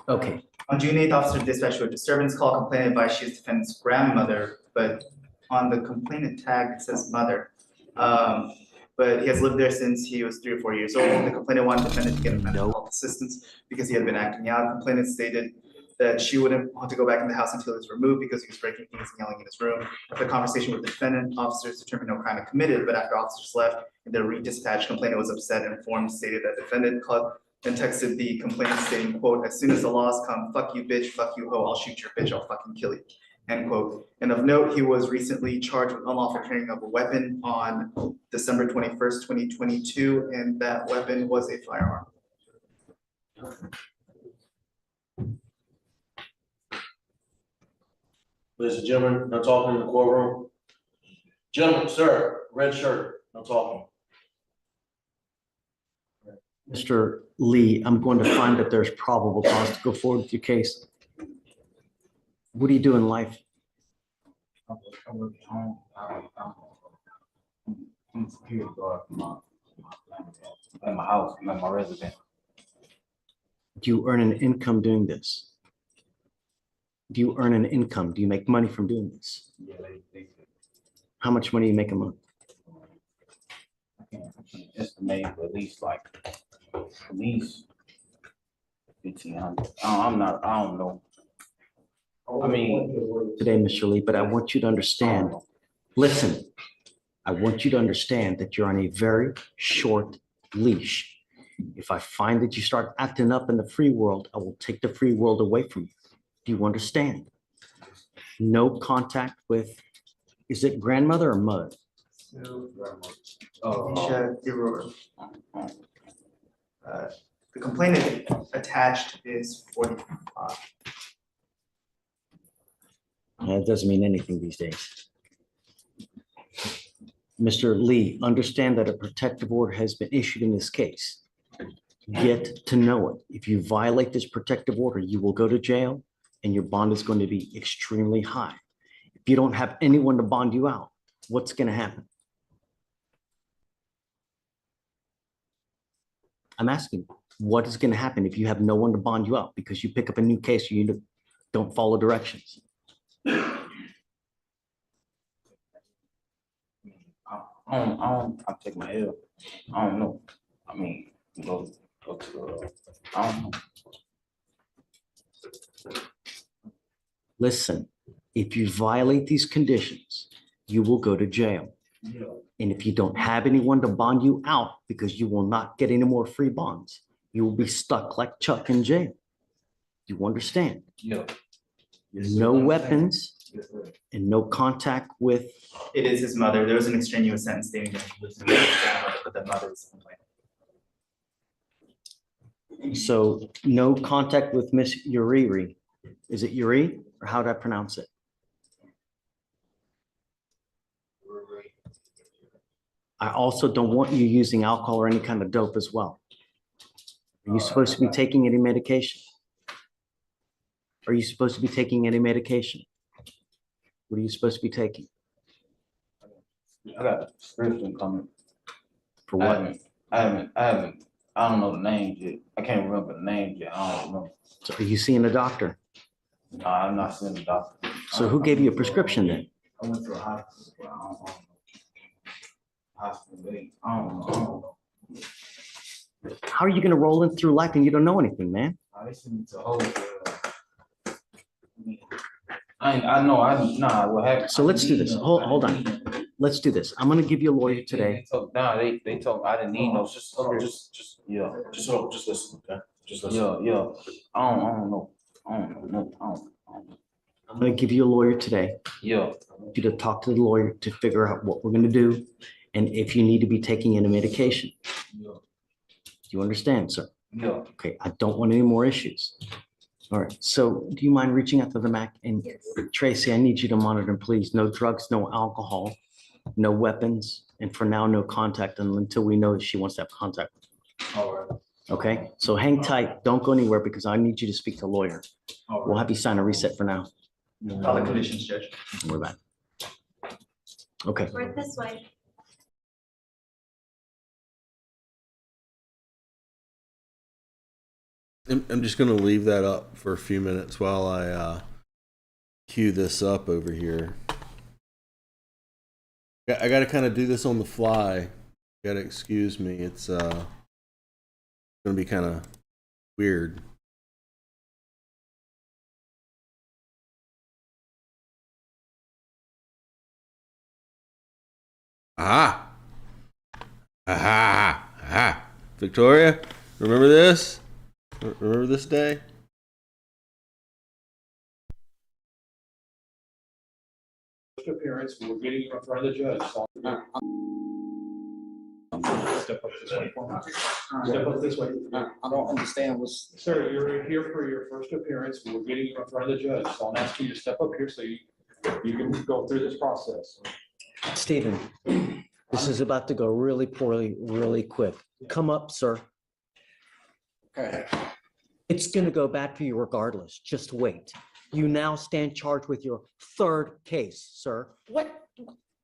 Okay. On June 8th, officer dispatched to a disturbance call. Complainant advised she is defendant's grandmother, but on the complainant tag, it says mother. But he has lived there since he was 3 or 4 years old. The complainant wanted the defendant to get mental health assistance because he had been acting out. Complainant stated that she wouldn't want to go back in the house until he was removed because he was breaking things and yelling in his room. After a conversation with the defendant, officers determined no crime had committed, but after officers left and their redispatch, complainant was upset and informed, stated that defendant called and texted the complainant stating, quote, "As soon as the laws come, fuck you bitch, fuck you ho, I'll shoot your bitch, I'll fucking kill you," end quote. And of note, he was recently charged with unlawful carrying of a weapon on December 21st, 2022, and that weapon was a firearm. Ladies and gentlemen, no talking in the courtroom. Gentlemen, sir, red shirt, no talking. Mr. Lee, I'm going to find that there's probable cause to go forward with your case. What do you do in life? I'm security guard at my house, at my residence. Do you earn an income doing this? Do you earn an income? Do you make money from doing this? Yeah, they How much money do you make a month? I can't estimate at least 1,500. I don't know. I mean, Today, Mr. Lee, but I want you to understand, listen, I want you to understand that you're on a very short leash. If I find that you start acting up in the free world, I will take the free world away from you. Do you understand? No contact with, is it grandmother or mother? Keisha Irora. The complainant attached is 45. That doesn't mean anything these days. Mr. Lee, understand that a protective order has been issued in this case. Get to know it. If you violate this protective order, you will go to jail and your bond is going to be extremely high. If you don't have anyone to bond you out, what's going to happen? I'm asking, what is going to happen if you have no one to bond you out because you pick up a new case or you don't follow directions? I'll take my L. I don't know. I mean, go to, I don't know. Listen, if you violate these conditions, you will go to jail. Yeah. And if you don't have anyone to bond you out because you will not get any more free bonds, you will be stuck like Chuck in jail. You understand? Yeah. No weapons and no contact with. It is his mother. There was an extraneous sentence stating that he was in the family, but the mother is complaining. So no contact with Miss Uriri. Is it Uri or how do I pronounce it? I also don't want you using alcohol or any kind of dope as well. Are you supposed to be taking any medication? Are you supposed to be taking any medication? What are you supposed to be taking? I got a prescription coming. For what? I don't know the names yet. I can't remember the names yet. I don't know. So are you seeing a doctor? No, I'm not seeing the doctor. So who gave you a prescription then? I went to a hospital, but I don't know. Hospital, I don't know. How are you gonna roll in through life and you don't know anything, man? I sent me to hold. I know. What happened? So let's do this. Hold on. Let's do this. I'm gonna give you a lawyer today. They told me I didn't need no. Just yeah. Just listen, okay? Just listen. Yeah. I don't know. I'm gonna give you a lawyer today. Yeah. I want you to talk to the lawyer to figure out what we're gonna do and if you need to be taking any medication. Yeah. Do you understand, sir? Yeah. Okay, I don't want any more issues. All right, so do you mind reaching out to the MAC? And Tracy, I need you to monitor, please. No drugs, no alcohol, no weapons, and for now, no contact until we know that she wants to have contact. All right. Okay, so hang tight. Don't go anywhere because I need you to speak to a lawyer. All right. We'll have you sign a reset for now. All the conditions, Judge. We're back. Okay. Right this way. I'm just going to leave that up for a few minutes while I cue this up over here. I got to kind of do this on the fly. Got to excuse me. It's going to be kind of weird. Aha! Aha! Aha! Victoria, remember this? Remember this day? First appearance, we're getting in front of the judge. So step up this way. Step up this way. I don't understand what's. Sir, you're here for your first appearance. We're getting in front of the judge. So I'm asking you to step up here so you You can go through this process. Stephen, this is about to go really poorly, really quick. Come up, sir. Okay. It's gonna go bad for you regardless. Just wait. You now stand charged with your third case, sir. What?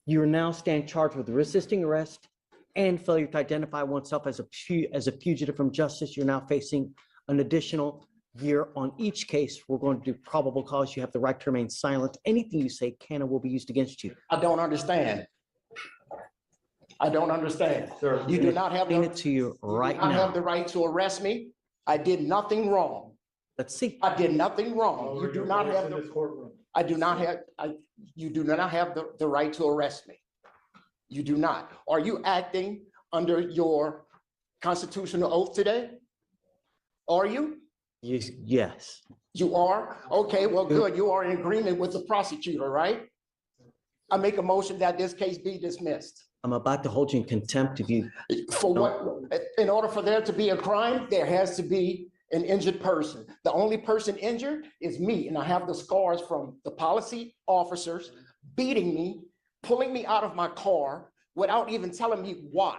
You now stand charged with resisting arrest and failure to identify oneself as a fugitive from justice. You're now facing an additional year on each case. We're going to do probable cause. You have the right to remain silent. Anything you say can and will be used against you. I don't understand. I don't understand. Sir, You do not have explain the, it to you right I have the now. right to arrest me. I did nothing wrong. Let's see. I did nothing wrong. You do not have the, courtroom. I do not have, you do not have the right to arrest me. You do not. Are you acting under your constitutional oath today? Are you? Yes. You are? Okay, well, good. You are in agreement with the prosecutor, right? I make a motion that this case be dismissed. I'm about to hold you in contempt if you. For what? In order for there to be a crime, there has to be an injured person. The only person injured is me, and I have the scars from the policy officers beating me, pulling me out of my car without even telling me why.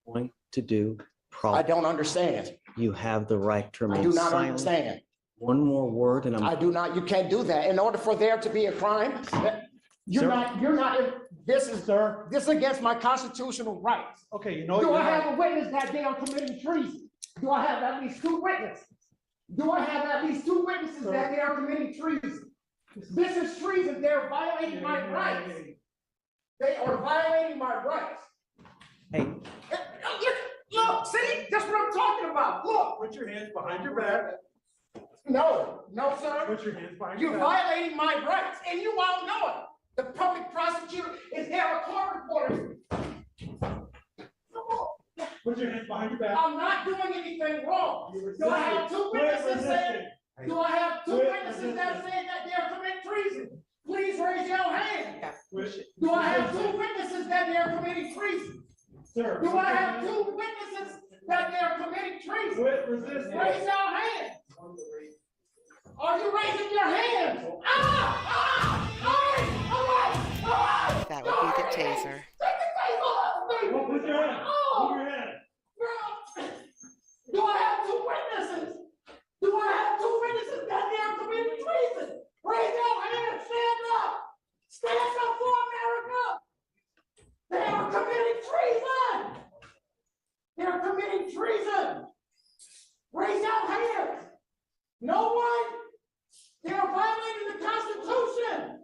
Going to do. I don't understand. You have the right to I remain do not silent. understand. One more word and I do not, you can't do that. In order for there to be a crime, you're not, this is against my constitutional rights. Okay, you know. Do I have a witness that they are committing treason? Do I have at least 2 witnesses? Do I have at least 2 witnesses that they are committing treason? This is treason. They're violating my rights. They are violating my rights. Hey. Look, see, that's what I'm talking about. Look. Put your hands behind your back. No, sir. Put your hands behind You're violating my rights, and you all know it. The public prosecutor is there, a court reporter. Put your hands behind your back. I'm not doing anything wrong. Do I have 2 witnesses saying? Do I have 2 witnesses that say that they're committing treason? Please raise your hand. Do I have 2 witnesses that they're committing treason? Sir. Do I have 2 witnesses that they're committing treason? Quit resisting. Raise your hand. Are you raising your hands? That would be the taser. Put your hand. Put your hand. Do I have 2 witnesses? Do I have 2 witnesses that they are committing treason? Raise your hand, stand up. Stand up for America. They are committing treason. They are committing treason. Raise your hands. No one. They are violating the Constitution.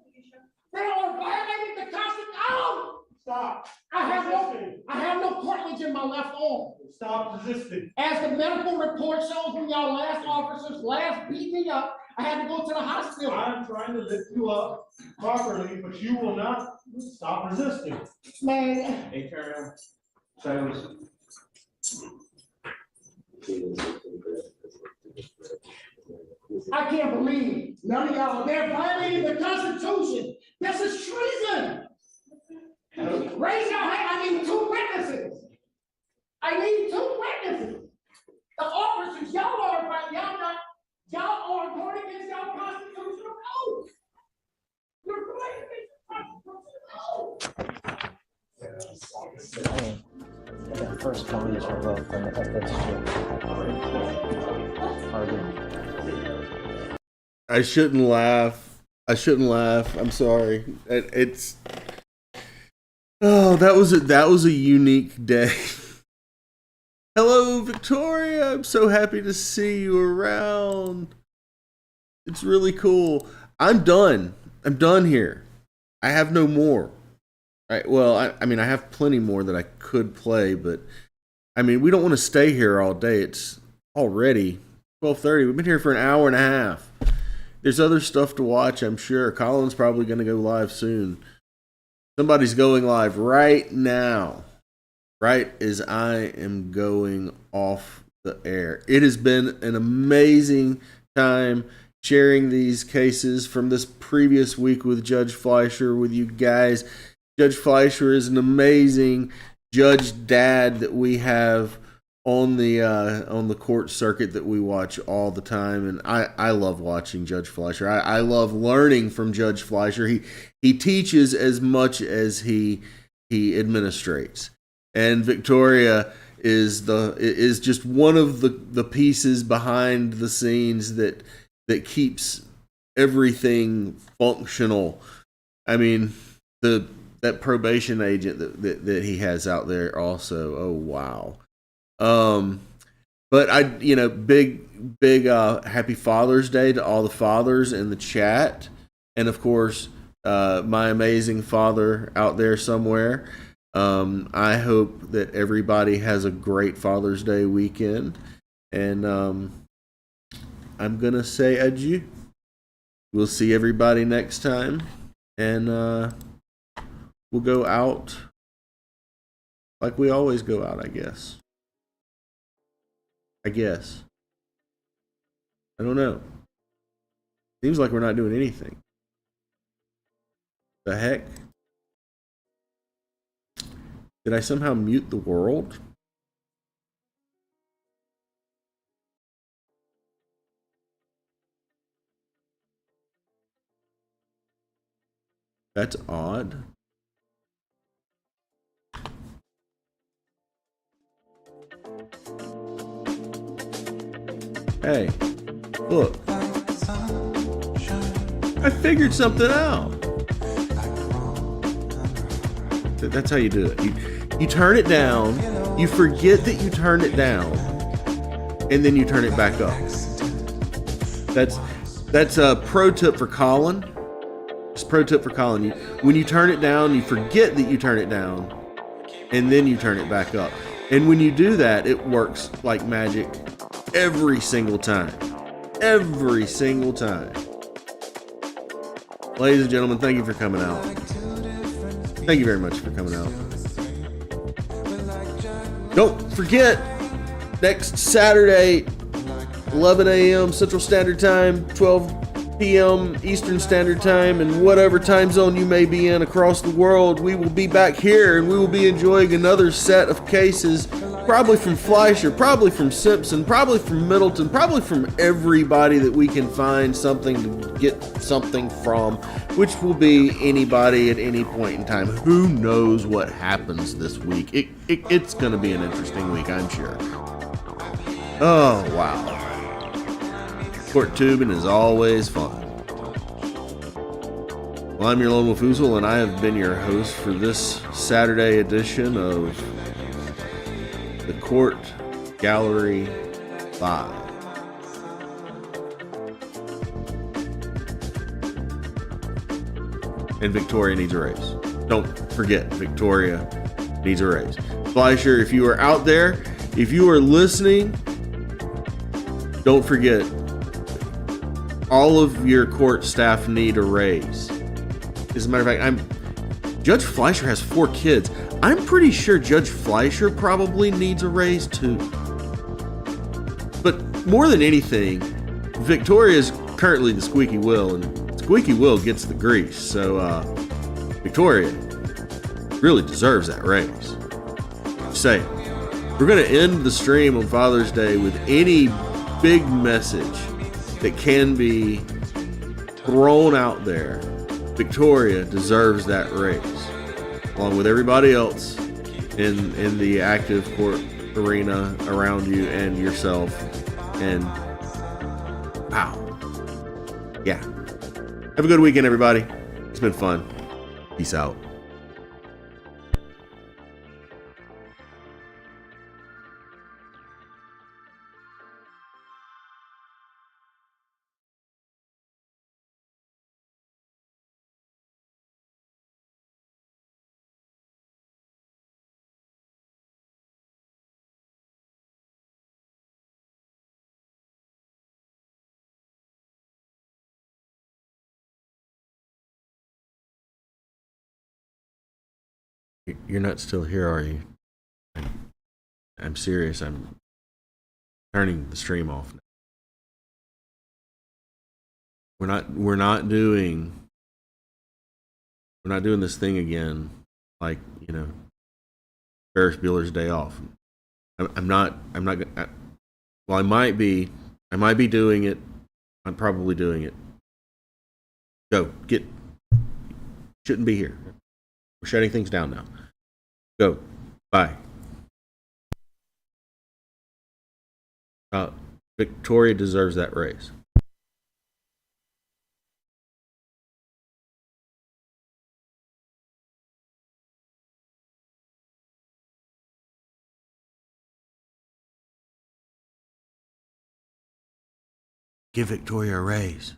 They are violating the Constitution. Oh! Stop. I have no cartilage in my left arm. Stop resisting. As the medical report shows, when y'all last officers last beat me up, I had to go to the hospital. I'm trying to lift you up properly, but you will not stop resisting. Man. Hey, Karen. Silence. I can't believe none of y'all, they're violating the Constitution. This is treason. Raise your hand. I need 2 witnesses. I need 2 witnesses. The officers, y'all are going against y'all constitutional oath. You're going against your constitutional oath. That first bond is revoked, and that's true. I shouldn't laugh. I'm sorry. It's that was a unique day. Hello, Victoria. I'm so happy to see you around. It's really cool. I'm done. I'm done here. I have no more. Right. Well, I mean, I have plenty more that I could play, but I mean, we don't want to stay here all day. It's already 12:30. We've been here for an hour and a half. There's other stuff to watch, I'm sure. Colin's probably going to go live soon. Somebody's going live right now, right as I am going off the air. It has been an amazing time sharing these cases from this previous week with Judge Fleischer with you guys. Judge Fleischer is an amazing judge dad that we have on the court circuit that we watch all the time, and I love watching Judge Fleischer. I love learning from Judge Fleischer. He teaches as much as he administrates, and Victoria is just one of the pieces behind the scenes that keeps everything functional. I mean, that probation agent that he has out there also. Oh wow. But big happy Father's Day to all the fathers in the chat, and of course my amazing father out there somewhere. I hope that everybody has a great Father's Day weekend, and I'm gonna say adieu. We'll see everybody next time, and we'll go out like we always go out, I guess. I don't know. Seems like we're not doing anything. The heck? Did I somehow mute the world? That's odd. Hey, look. I figured something out. That's how you do it. You turn it down, you forget that you turned it down, and then you turn it back up. That's a pro tip for Colin. It's a pro tip for Colin. When you turn it down, you forget that you turn it down, and then you turn it back up. And when you do that, it works like magic every single time. Every single time. Ladies and gentlemen, thank you for coming out. Thank you very much for coming out. Don't forget, next Saturday, 11 a.m. Central Standard Time, 12 p.m. Eastern Standard Time, and whatever time zone you may be in across the world, we will be back here and we will be enjoying another set of cases, probably from Fleischer, probably from Simpson, probably from Middleton, probably from everybody that we can find something to get something from, which will be anybody at any point in time. Who knows what happens this week? It's going to be an interesting week, I'm sure. Oh, wow. Court tubing is always fun. Well, I'm your Lone Wolf Oozle, and I have been your host for this Saturday edition of the Court Gallery Live. And Victoria needs a raise. Don't forget, Victoria needs a raise. Fleischer, if you are out there, if you are listening, don't forget, all of your court staff need a raise. As a matter of fact, Judge Fleischer has 4 kids. I'm pretty sure Judge Fleischer probably needs a raise too. But more than anything, Victoria is currently the squeaky wheel, and squeaky wheel gets the grease. So Victoria really deserves that raise. Say, we're going to end the stream on Father's Day with any big message that can be thrown out there. Victoria deserves that raise, along with everybody else in the active court arena around you and yourself. And wow. Yeah. Have a good weekend, everybody. It's been fun. Peace out. You're not still here, are you? I'm serious. I'm turning the stream off now. We're not doing this thing again like, Ferris Bueller's Day Off. I'm not, well, I might be doing it. I'm probably doing it. Go, shouldn't be here. We're shutting things down now. Go, bye. Victoria deserves that raise. Give Victoria a raise.